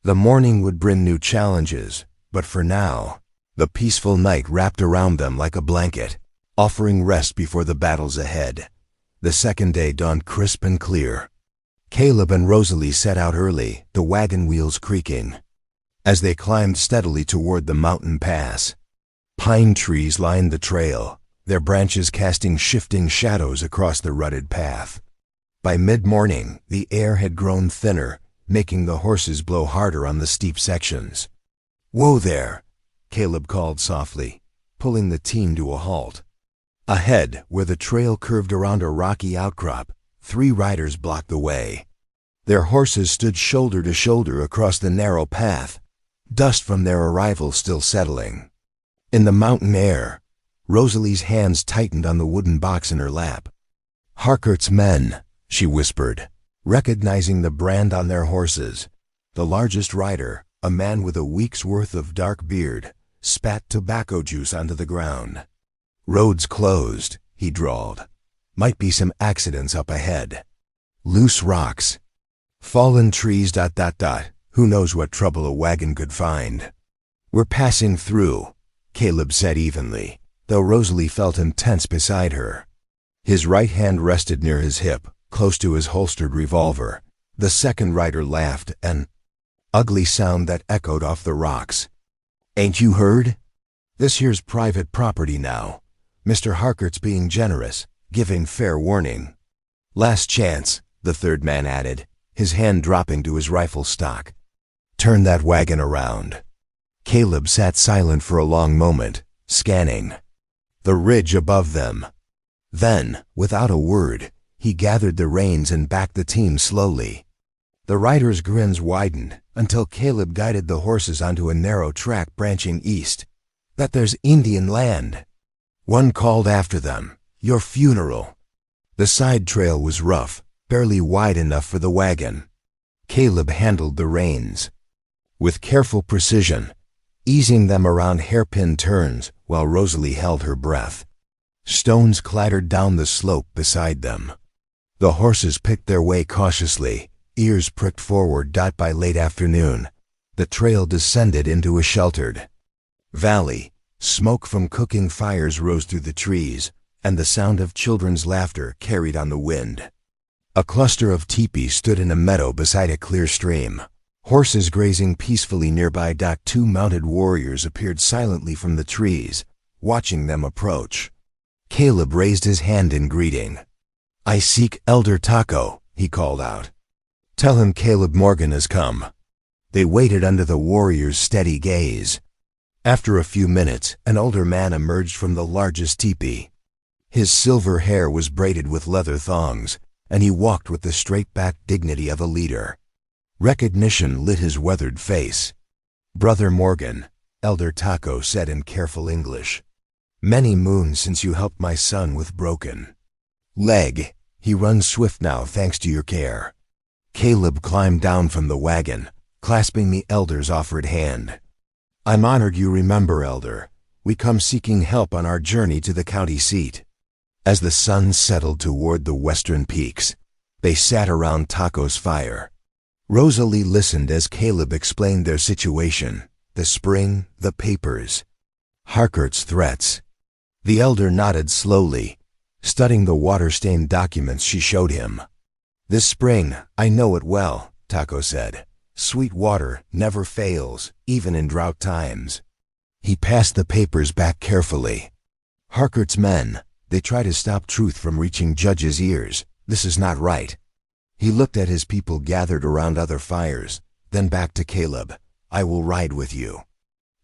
The morning would bring new challenges, but for now, the peaceful night wrapped around them like a blanket, offering rest before the battles ahead. The second day dawned crisp and clear. Caleb and Rosalie set out early, the wagon wheels creaking. As they climbed steadily toward the mountain pass, pine trees lined the trail, their branches casting shifting shadows across the rutted path. By mid-morning, the air had grown thinner, making the horses blow harder on the steep sections. "Whoa there," Caleb called softly, pulling the team to a halt. Ahead, where the trail curved around a rocky outcrop, 3 riders blocked the way. Their horses stood shoulder to shoulder across the narrow path, dust from their arrival still settling. In the mountain air, Rosalie's hands tightened on the wooden box in her lap. "Harcourt's men," she whispered, recognizing the brand on their horses. The largest rider, a man with a week's worth of dark beard, spat tobacco juice onto the ground. "Road's closed," he drawled. "Might be some accidents up ahead. Loose rocks. Fallen trees ... Who knows what trouble a wagon could find." "We're passing through," Caleb said evenly, though Rosalie felt him tense beside her. His right hand rested near his hip, close to his holstered revolver. The second rider laughed, an ugly sound that echoed off the rocks. "Ain't you heard? This here's private property now. Mr. Harcourt's being generous, giving fair warning." "Last chance," the third man added, his hand dropping to his rifle stock. "Turn that wagon around." Caleb sat silent for a long moment, scanning the ridge above them. Then, without a word, he gathered the reins and backed the team slowly. The riders' grins widened until Caleb guided the horses onto a narrow track branching east. "That there's Indian land." One called after them, "Your funeral." The side trail was rough, barely wide enough for the wagon. Caleb handled the reins with careful precision, easing them around hairpin turns while Rosalie held her breath. Stones clattered down the slope beside them. The horses picked their way cautiously, ears pricked forward. By late afternoon, the trail descended into a sheltered valley. Smoke from cooking fires rose through the trees, and the sound of children's laughter carried on the wind. A cluster of teepees stood in a meadow beside a clear stream, horses grazing peacefully nearby. 2 mounted warriors appeared silently from the trees, watching them approach. Caleb raised his hand in greeting. "I seek Elder Taco," he called out. "Tell him Caleb Morgan has come." They waited under the warrior's steady gaze. After a few minutes, an older man emerged from the largest teepee. His silver hair was braided with leather thongs, and he walked with the straight-backed dignity of a leader. Recognition lit his weathered face. "Brother Morgan," Elder Taco said in careful English. "Many moons since you helped my son with broken leg. He runs swift now thanks to your care." Caleb climbed down from the wagon, clasping the elder's offered hand. "I'm honored you remember, Elder. We come seeking help on our journey to the county seat." As the sun settled toward the western peaks, they sat around Taco's fire. Rosalie listened as Caleb explained their situation, the spring, the papers, Harcourt's threats. The elder nodded slowly, studying the water-stained documents she showed him. "This spring, I know it well," Taco said. "Sweet water never fails, even in drought times." He passed the papers back carefully. "Harcourt's men, they try to stop truth from reaching judges' ears. This is not right." He looked at his people gathered around other fires, then back to Caleb. "I will ride with you.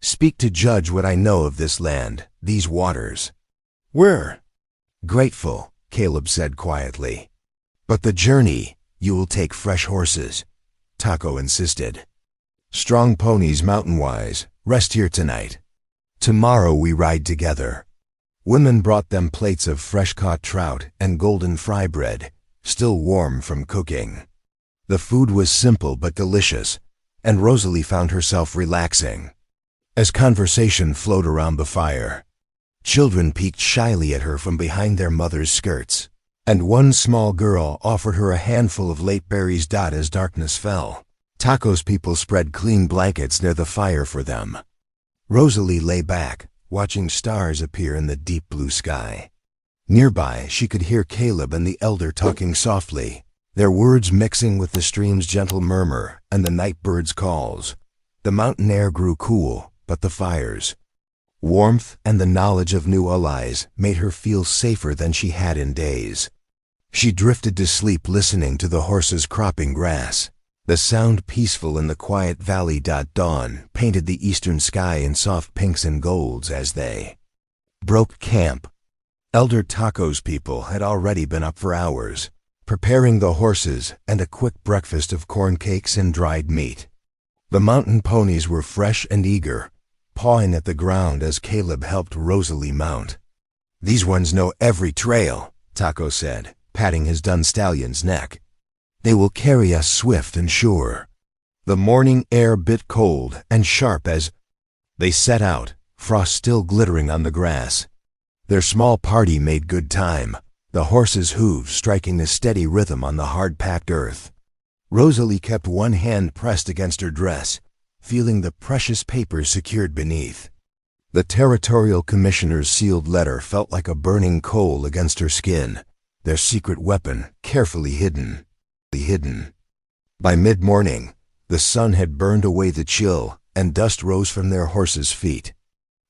Speak to Judge what I know of this land, these waters." "We're grateful," Caleb said quietly. "But the journey, you will take fresh horses," Taco insisted. "Strong ponies mountain-wise, rest here tonight. Tomorrow we ride together." Women brought them plates of fresh-caught trout and golden fry bread, still warm from cooking. The food was simple but delicious, and Rosalie found herself relaxing. As conversation flowed around the fire, children peeked shyly at her from behind their mother's skirts, and one small girl offered her a handful of late berries. As darkness fell, Taco's people spread clean blankets near the fire for them. Rosalie lay back, watching stars appear in the deep blue sky. Nearby, she could hear Caleb and the elder talking softly, their words mixing with the stream's gentle murmur and the night bird's calls. The mountain air grew cool, but the fire's warmth and the knowledge of new allies made her feel safer than she had in days. She drifted to sleep listening to the horses cropping grass, the sound peaceful in the quiet valley. Dawn painted the eastern sky in soft pinks and golds as they broke camp. Elder Taco's people had already been up for hours, preparing the horses and a quick breakfast of corn cakes and dried meat. The mountain ponies were fresh and eager, pawing at the ground as Caleb helped Rosalie mount. "These ones know every trail," Taco said, patting his dun stallion's neck. "They will carry us swift and sure." The morning air bit cold and sharp as they set out, frost still glittering on the grass. Their small party made good time, the horses' hooves striking a steady rhythm on the hard-packed earth. Rosalie kept one hand pressed against her dress, feeling the precious papers secured beneath. The territorial commissioner's sealed letter felt like a burning coal against her skin, their secret weapon carefully hidden. By mid-morning, the sun had burned away the chill, and dust rose from their horses' feet.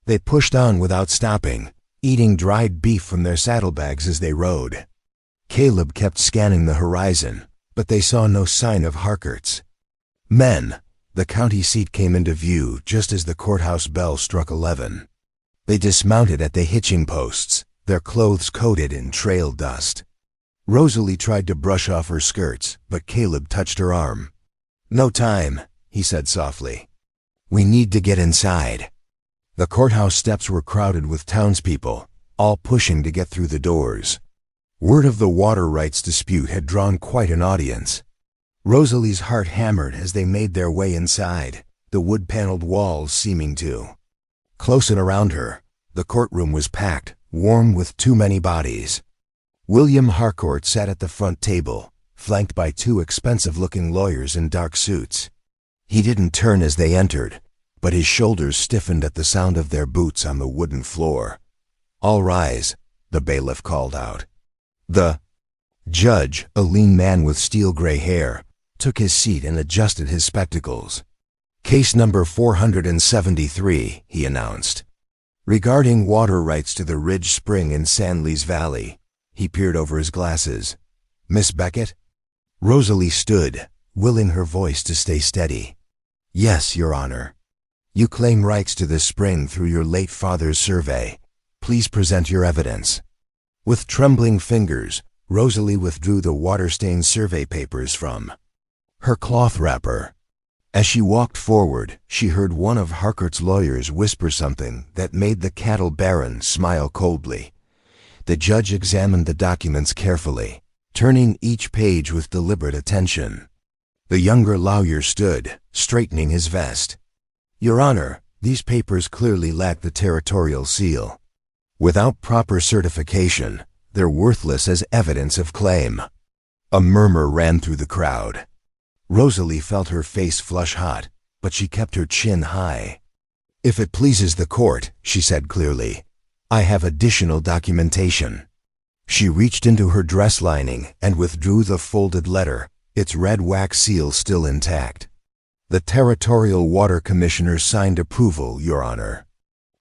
They pushed on without stopping, eating dried beef from their saddlebags as they rode. Caleb kept scanning the horizon, but they saw no sign of Harcourt's men. The county seat came into view just as the courthouse bell struck 11. They dismounted at the hitching posts, their clothes coated in trail dust. Rosalie tried to brush off her skirts, but Caleb touched her arm. "No time," he said softly. "We need to get inside." The courthouse steps were crowded with townspeople, all pushing to get through the doors. Word of the water rights dispute had drawn quite an audience. Rosalie's heart hammered as they made their way inside, the wood-paneled walls seeming to close in around her. The courtroom was packed, warm with too many bodies. William Harcourt sat at the front table, flanked by two expensive-looking lawyers in dark suits. He didn't turn as they entered, but his shoulders stiffened at the sound of their boots on the wooden floor. "All rise," the bailiff called out. The judge, a lean man with steel-gray hair, took his seat and adjusted his spectacles. "Case number 473, he announced. "Regarding water rights to the Ridge Spring in Sandleys Valley." He peered over his glasses. "Miss Beckett?" Rosalie stood, willing her voice to stay steady. "Yes, Your Honor. You claim rights to this spring through your late father's survey. Please present your evidence." With trembling fingers, Rosalie withdrew the water-stained survey papers from her cloth wrapper. As she walked forward, she heard one of Harcourt's lawyers whisper something that made the cattle baron smile coldly. The judge examined the documents carefully, turning each page with deliberate attention. The younger lawyer stood, straightening his vest. "Your Honor, these papers clearly lack the territorial seal. Without proper certification, they're worthless as evidence of claim." A murmur ran through the crowd. Rosalie felt her face flush hot, but she kept her chin high. "If it pleases the court," she said clearly, "I have additional documentation." She reached into her dress lining and withdrew the folded letter, its red wax seal still intact. "The Territorial Water Commissioner signed approval, Your Honor.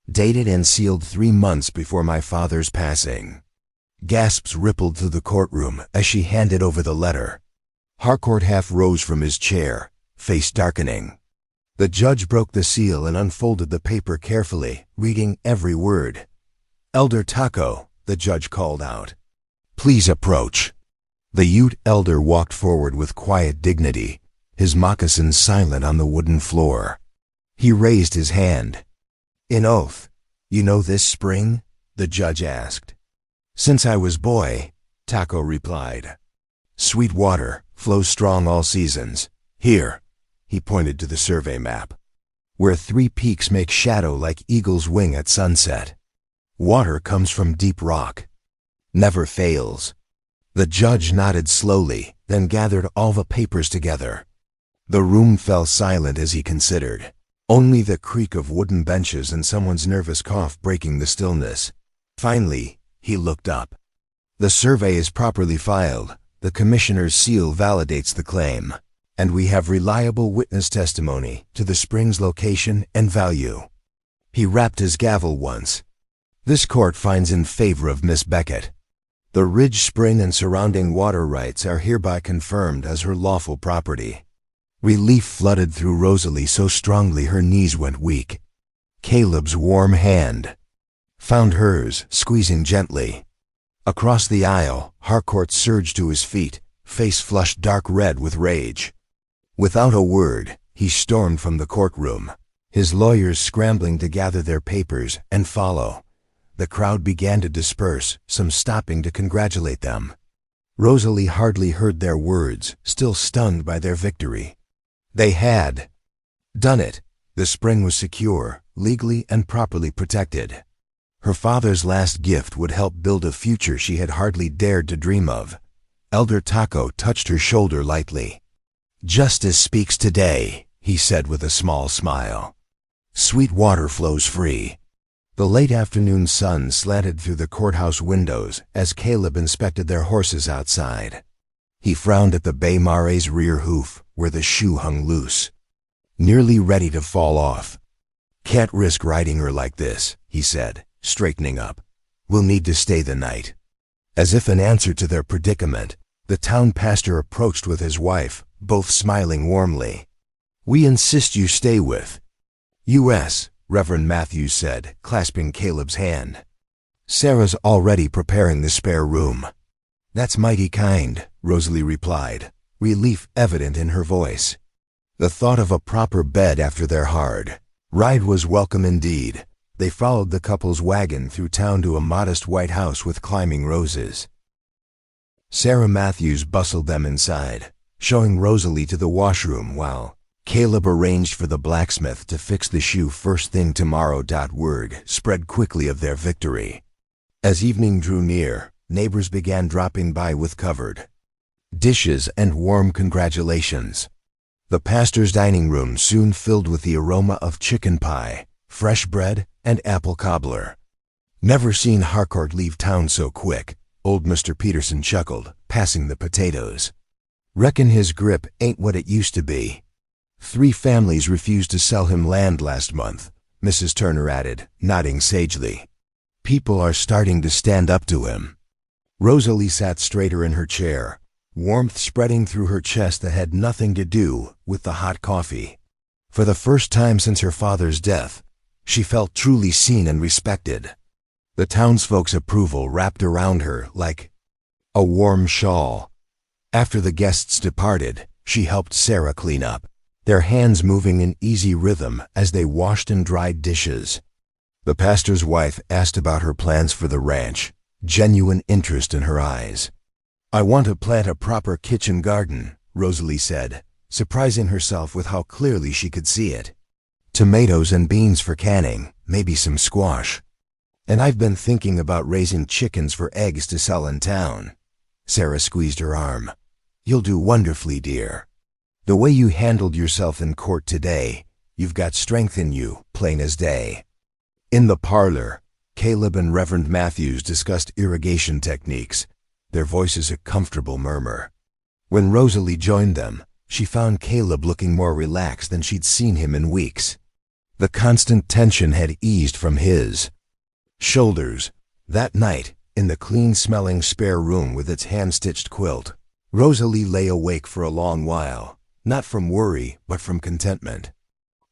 Dated and sealed 3 months before my father's passing." Gasps rippled through the courtroom as she handed over the letter. Harcourt half rose from his chair, face darkening. The judge broke the seal and unfolded the paper carefully, reading every word. "Elder Taco," the judge called out. "Please approach." The Ute elder walked forward with quiet dignity, his moccasins silent on the wooden floor. He raised his hand. "In oath, you know this spring?" the judge asked. "Since I was boy," Taco replied. "Sweet water, flows strong all seasons. Here," he pointed to the survey map, "where 3 peaks make shadow like eagle's wing at sunset. Water comes from deep rock. Never fails." The judge nodded slowly, then gathered all the papers together. The room fell silent as he considered, only the creak of wooden benches and someone's nervous cough breaking the stillness. Finally, he looked up. "The survey is properly filed. The commissioner's seal validates the claim, and we have reliable witness testimony to the spring's location and value." He rapped his gavel once. "This court finds in favor of Miss Beckett. The Ridge Spring and surrounding water rights are hereby confirmed as her lawful property." Relief flooded through Rosalie so strongly her knees went weak. Caleb's warm hand found hers, squeezing gently. Across the aisle, Harcourt surged to his feet, face flushed dark red with rage. Without a word, he stormed from the courtroom, his lawyers scrambling to gather their papers and follow. The crowd began to disperse, some stopping to congratulate them. Rosalie hardly heard their words, still stunned by their victory. They had done it. The spring was secure, legally and properly protected. Her father's last gift would help build a future she had hardly dared to dream of. Elder Taco touched her shoulder lightly. "Justice speaks today," he said with a small smile. "Sweet water flows free." The late afternoon sun slanted through the courthouse windows as Caleb inspected their horses outside. He frowned at the bay mare's rear hoof, where the shoe hung loose, nearly ready to fall off. "Can't risk riding her like this," he said, straightening up. "We'll need to stay the night." As if in answer to their predicament, the town pastor approached with his wife, both smiling warmly. "We insist you stay with U.S., Reverend Matthews said, clasping Caleb's hand. "Sarah's already preparing the spare room." "That's mighty kind," Rosalie replied, relief evident in her voice. The thought of a proper bed after their hard ride was welcome indeed. They followed the couple's wagon through town to a modest white house with climbing roses. Sarah Matthews bustled them inside, showing Rosalie to the washroom while Caleb arranged for the blacksmith to fix the shoe first thing tomorrow. Word spread quickly of their victory. As evening drew near, neighbors began dropping by with covered dishes and warm congratulations. The pastor's dining room soon filled with the aroma of chicken pie, fresh bread, and apple cobbler. "Never seen Harcourt leave town so quick," old Mr. Peterson chuckled, passing the potatoes. "Reckon his grip ain't what it used to be." "3 families refused to sell him land last month," Mrs. Turner added, nodding sagely. "People are starting to stand up to him." Rosalie sat straighter in her chair, warmth spreading through her chest that had nothing to do with the hot coffee. For the first time since her father's death, she felt truly seen and respected. The townsfolk's approval wrapped around her like a warm shawl. After the guests departed, she helped Sarah clean up, their hands moving in easy rhythm as they washed and dried dishes. The pastor's wife asked about her plans for the ranch, genuine interest in her eyes. "I want to plant a proper kitchen garden," Rosalie said, surprising herself with how clearly she could see it. "Tomatoes and beans for canning, maybe some squash. And I've been thinking about raising chickens for eggs to sell in town." Sarah squeezed her arm. "You'll do wonderfully, dear. The way you handled yourself in court today, you've got strength in you, plain as day." In the parlor, Caleb and Reverend Matthews discussed irrigation techniques, their voices a comfortable murmur. When Rosalie joined them, she found Caleb looking more relaxed than she'd seen him in weeks. The constant tension had eased from his shoulders. That night, in the clean-smelling spare room with its hand-stitched quilt, Rosalie lay awake for a long while, not from worry, but from contentment.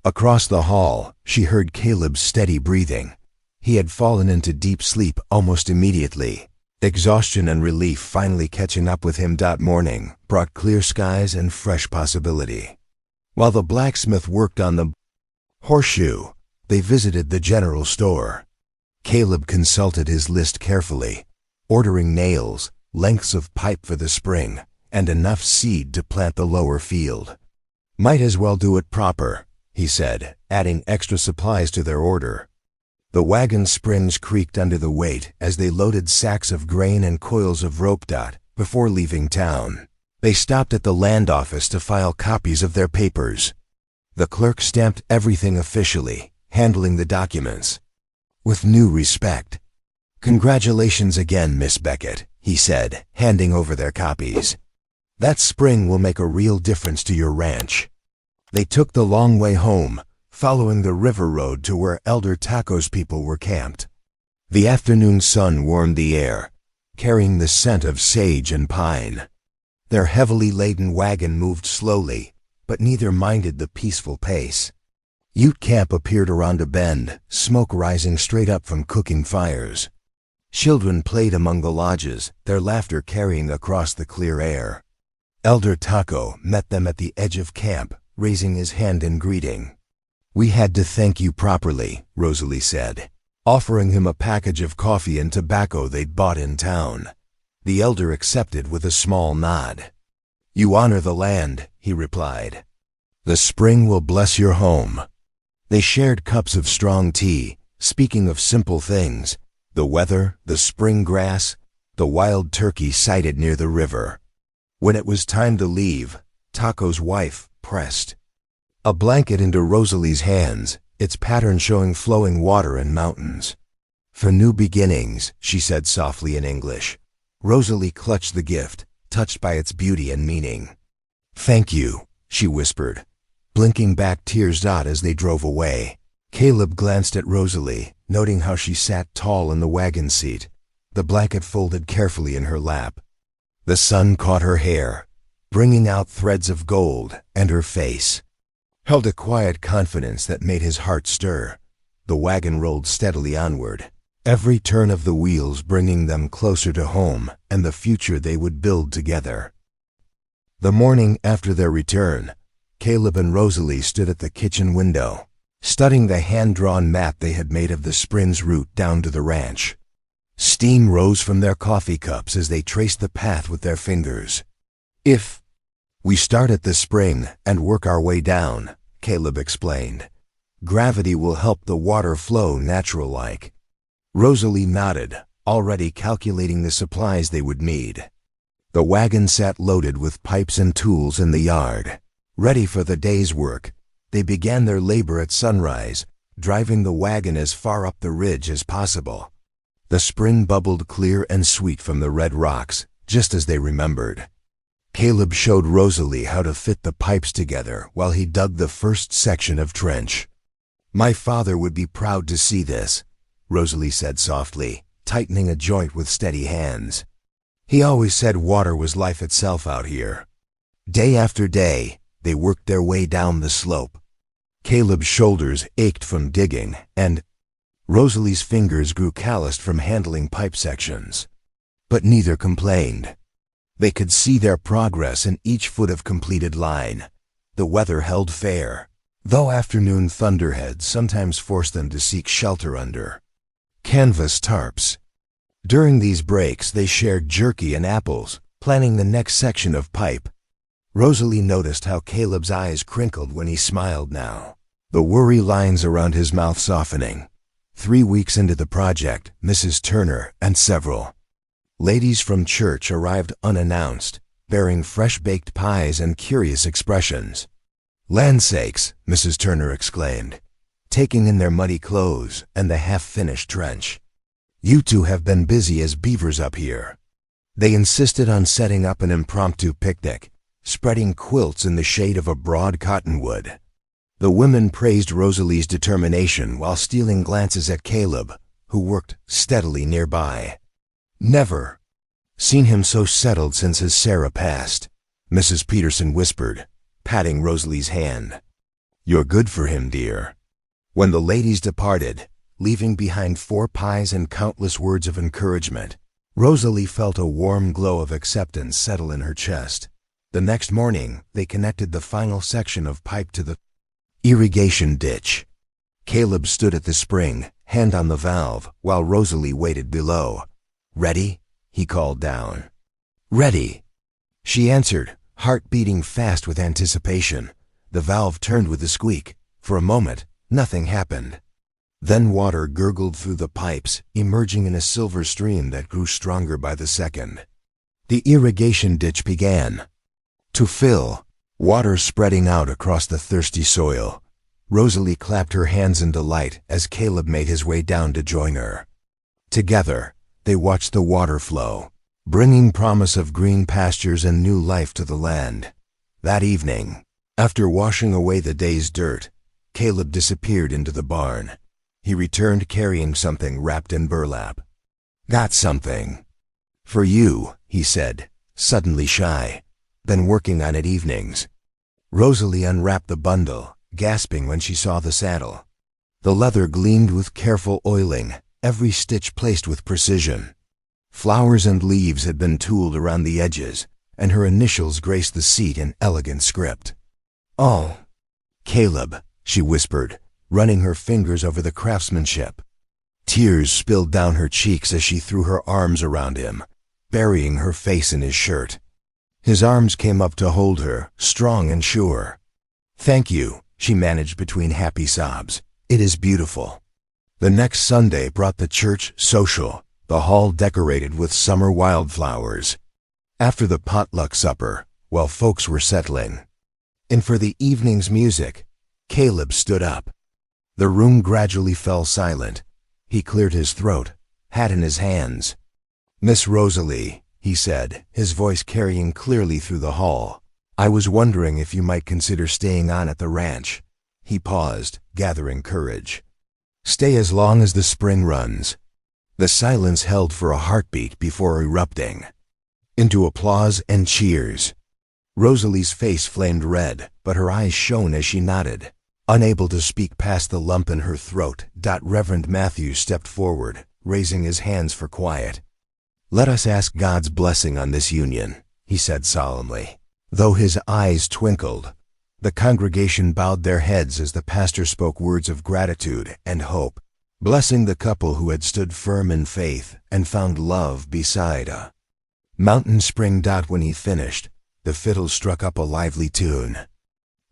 Across the hall, she heard Caleb's steady breathing. He had fallen into deep sleep almost immediately, exhaustion and relief finally catching up with him. Morning brought clear skies and fresh possibility. While the blacksmith worked on the horseshoe, they visited the general store. Caleb consulted his list carefully, ordering nails, lengths of pipe for the spring, and enough seed to plant the lower field. "Might as well do it proper," he said, adding extra supplies to their order. The wagon springs creaked under the weight as they loaded sacks of grain and coils of rope. Before leaving town, they stopped at the land office to file copies of their papers. The clerk stamped everything officially, handling the documents with new respect. "Congratulations again, Miss Beckett," he said, handing over their copies. "That spring will make a real difference to your ranch." They took the long way home, following the river road to where Elder Taco's people were camped. The afternoon sun warmed the air, carrying the scent of sage and pine. Their heavily laden wagon moved slowly, but neither minded the peaceful pace. Ute Camp appeared around a bend, smoke rising straight up from cooking fires. Children played among the lodges, their laughter carrying across the clear air. Elder Taco met them at the edge of camp, raising his hand in greeting. "We had to thank you properly," Rosalie said, offering him a package of coffee and tobacco they'd bought in town. The elder accepted with a small nod. "You honor the land," he replied. "The spring will bless your home." They shared cups of strong tea, speaking of simple things, the weather, the spring grass, the wild turkey sighted near the river. When it was time to leave, Taco's wife pressed a blanket into Rosalie's hands, its pattern showing flowing water and mountains. "For new beginnings," she said softly in English. Rosalie clutched the gift, touched by its beauty and meaning. "Thank you," she whispered, blinking back tears as they drove away. Caleb glanced at Rosalie, noting how she sat tall in the wagon seat, the blanket folded carefully in her lap. The sun caught her hair, bringing out threads of gold, and her face held a quiet confidence that made his heart stir. The wagon rolled steadily onward, every turn of the wheels bringing them closer to home and the future they would build together. The morning after their return, Caleb and Rosalie stood at the kitchen window, studying the hand-drawn map they had made of the spring's route down to the ranch. "Steep Steam rose from their coffee cups as they traced the path with their fingers. "If we start at the spring and work our way down," Caleb explained, "gravity will help the water flow natural-like." Rosalie nodded, already calculating the supplies they would need. The wagon sat loaded with pipes and tools in the yard. Ready for the day's work, they began their labor at sunrise, driving the wagon as far up the ridge as possible. The spring bubbled clear and sweet from the red rocks, just as they remembered. Caleb showed Rosalie how to fit the pipes together while he dug the first section of trench. "My father would be proud to see this," Rosalie said softly, tightening a joint with steady hands. "He always said water was life itself out here." Day after day, they worked their way down the slope. Caleb's shoulders ached from digging, and Rosalie's fingers grew calloused from handling pipe sections. But neither complained. They could see their progress in each foot of completed line. The weather held fair, though afternoon thunderheads sometimes forced them to seek shelter under canvas tarps. During these breaks, they shared jerky and apples, planning the next section of pipe. Rosalie noticed how Caleb's eyes crinkled when he smiled now, the worry lines around his mouth softening. 3 weeks into the project, Mrs. Turner and several ladies from church arrived unannounced, bearing fresh-baked pies and curious expressions. "Land sakes," Mrs. Turner exclaimed, taking in their muddy clothes and the half-finished trench. "You two have been busy as beavers up here." They insisted on setting up an impromptu picnic, spreading quilts in the shade of a broad cottonwood. The women praised Rosalie's determination while stealing glances at Caleb, who worked steadily nearby. "Never seen him so settled since his Sarah passed," Mrs. Peterson whispered, patting Rosalie's hand. "You're good for him, dear." When the ladies departed, leaving behind 4 pies and countless words of encouragement, Rosalie felt a warm glow of acceptance settle in her chest. The next morning, they connected the final section of pipe to the irrigation ditch. Caleb stood at the spring, hand on the valve, while Rosalie waited below. "Ready?" he called down. "Ready," she answered, heart beating fast with anticipation. The valve turned with a squeak. For a moment, nothing happened. Then water gurgled through the pipes, emerging in a silver stream that grew stronger by the second. The irrigation ditch began to fill, water spreading out across the thirsty soil. Rosalie clapped her hands in delight as Caleb made his way down to join her. Together, they watched the water flow, bringing promise of green pastures and new life to the land. That evening, after washing away the day's dirt, Caleb disappeared into the barn. He returned carrying something wrapped in burlap. "Got something for you," he said, suddenly shy. "Been working on it evenings." Rosalie unwrapped the bundle, gasping when she saw the saddle. The leather gleamed with careful oiling, every stitch placed with precision. Flowers and leaves had been tooled around the edges, and her initials graced the seat in elegant script. "Oh, Caleb," she whispered, running her fingers over the craftsmanship. Tears spilled down her cheeks as she threw her arms around him, burying her face in his shirt. His arms came up to hold her, strong and sure. "Thank you," she managed between happy sobs. "It is beautiful." The next Sunday brought the church social, the hall decorated with summer wildflowers. After the potluck supper, while folks were settling in for the evening's music, Caleb stood up. The room gradually fell silent. He cleared his throat, hat in his hands. "Miss Rosalie," he said, his voice carrying clearly through the hall, "I was wondering if you might consider staying on at the ranch." He paused, gathering courage. "Stay as long as the spring runs." The silence held for a heartbeat before erupting into applause and cheers. Rosalie's face flamed red, but her eyes shone as she nodded. Unable to speak past the lump in her throat, Reverend Matthew stepped forward, raising his hands for quiet. "Let us ask God's blessing on this union," he said solemnly. Though his eyes twinkled, the congregation bowed their heads as the pastor spoke words of gratitude and hope. blessing the couple who had stood firm in faith and found love beside a mountain spring. When he finished, the fiddle struck up a lively tune.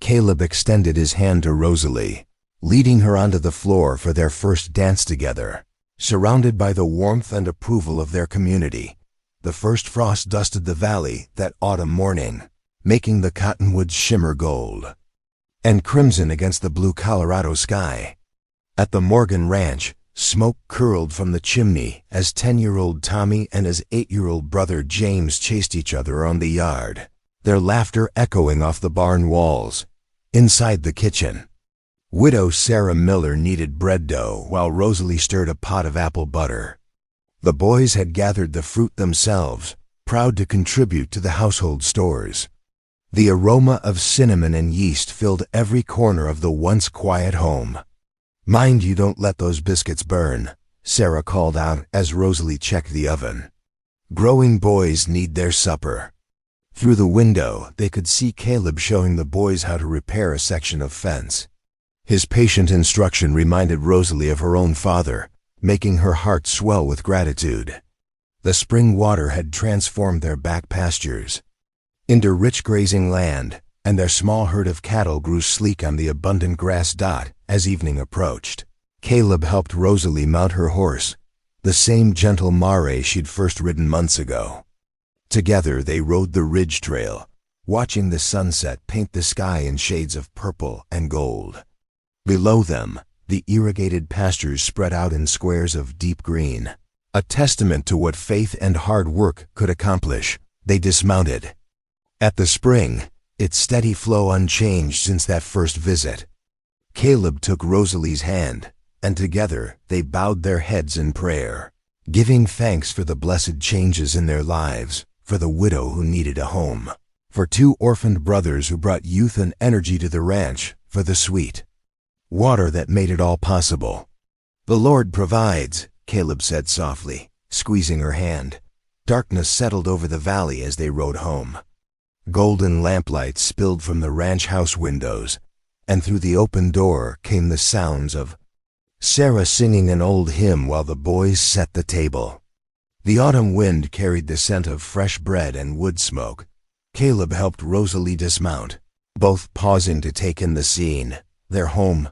Caleb extended his hand to Rosalie, leading her onto the floor for their first dance together. Surrounded by the warmth and approval of their community, the first frost dusted the valley that autumn morning, making the cottonwoods shimmer gold and crimson against the blue Colorado sky. At the Morgan Ranch, smoke curled from the chimney as 10-year-old Tommy and his 8-year-old brother James chased each other around the yard, their laughter echoing off the barn walls. Inside the kitchen, Widow Sarah Miller kneaded bread dough while Rosalie stirred a pot of apple butter. The boys had gathered the fruit themselves, proud to contribute to the household stores. The aroma of cinnamon and yeast filled every corner of the once quiet home. "Mind you don't let those biscuits burn," Sarah called out as Rosalie checked the oven. "Growing boys need their supper." Through the window, they could see Caleb showing the boys how to repair a section of fence. His patient instruction reminded Rosalie of her own father, making her heart swell with gratitude. The spring water had transformed their back pastures into rich grazing land, and their small herd of cattle grew sleek on the abundant grass. As evening approached, Caleb helped Rosalie mount her horse, the same gentle mare she'd first ridden months ago. Together they rode the ridge trail, watching the sunset paint the sky in shades of purple and gold. Below them, the irrigated pastures spread out in squares of deep green, a testament to what faith and hard work could accomplish. They dismounted. At the spring, its steady flow unchanged since that first visit, Caleb took Rosalie's hand, and together they bowed their heads in prayer, giving thanks for the blessed changes in their lives, for the widow who needed a home, for 2 orphaned brothers who brought youth and energy to the ranch, for the sweet water that made it all possible. "The Lord provides," Caleb said softly, squeezing her hand. Darkness settled over the valley as they rode home. Golden lamplight spilled from the ranch house windows, and through the open door came the sounds of Sarah singing an old hymn while the boys set the table. The autumn wind carried the scent of fresh bread and wood smoke. Caleb helped Rosalie dismount, both pausing to take in the scene. Their home,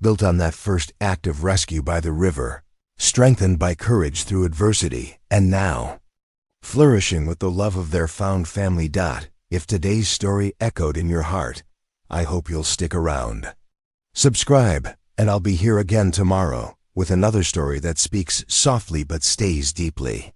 built on that first act of rescue by the river, strengthened by courage through adversity, and now flourishing with the love of their found family. If today's story echoed in your heart, I hope you'll stick around. Subscribe, and I'll be here again tomorrow with another story that speaks softly but stays deeply.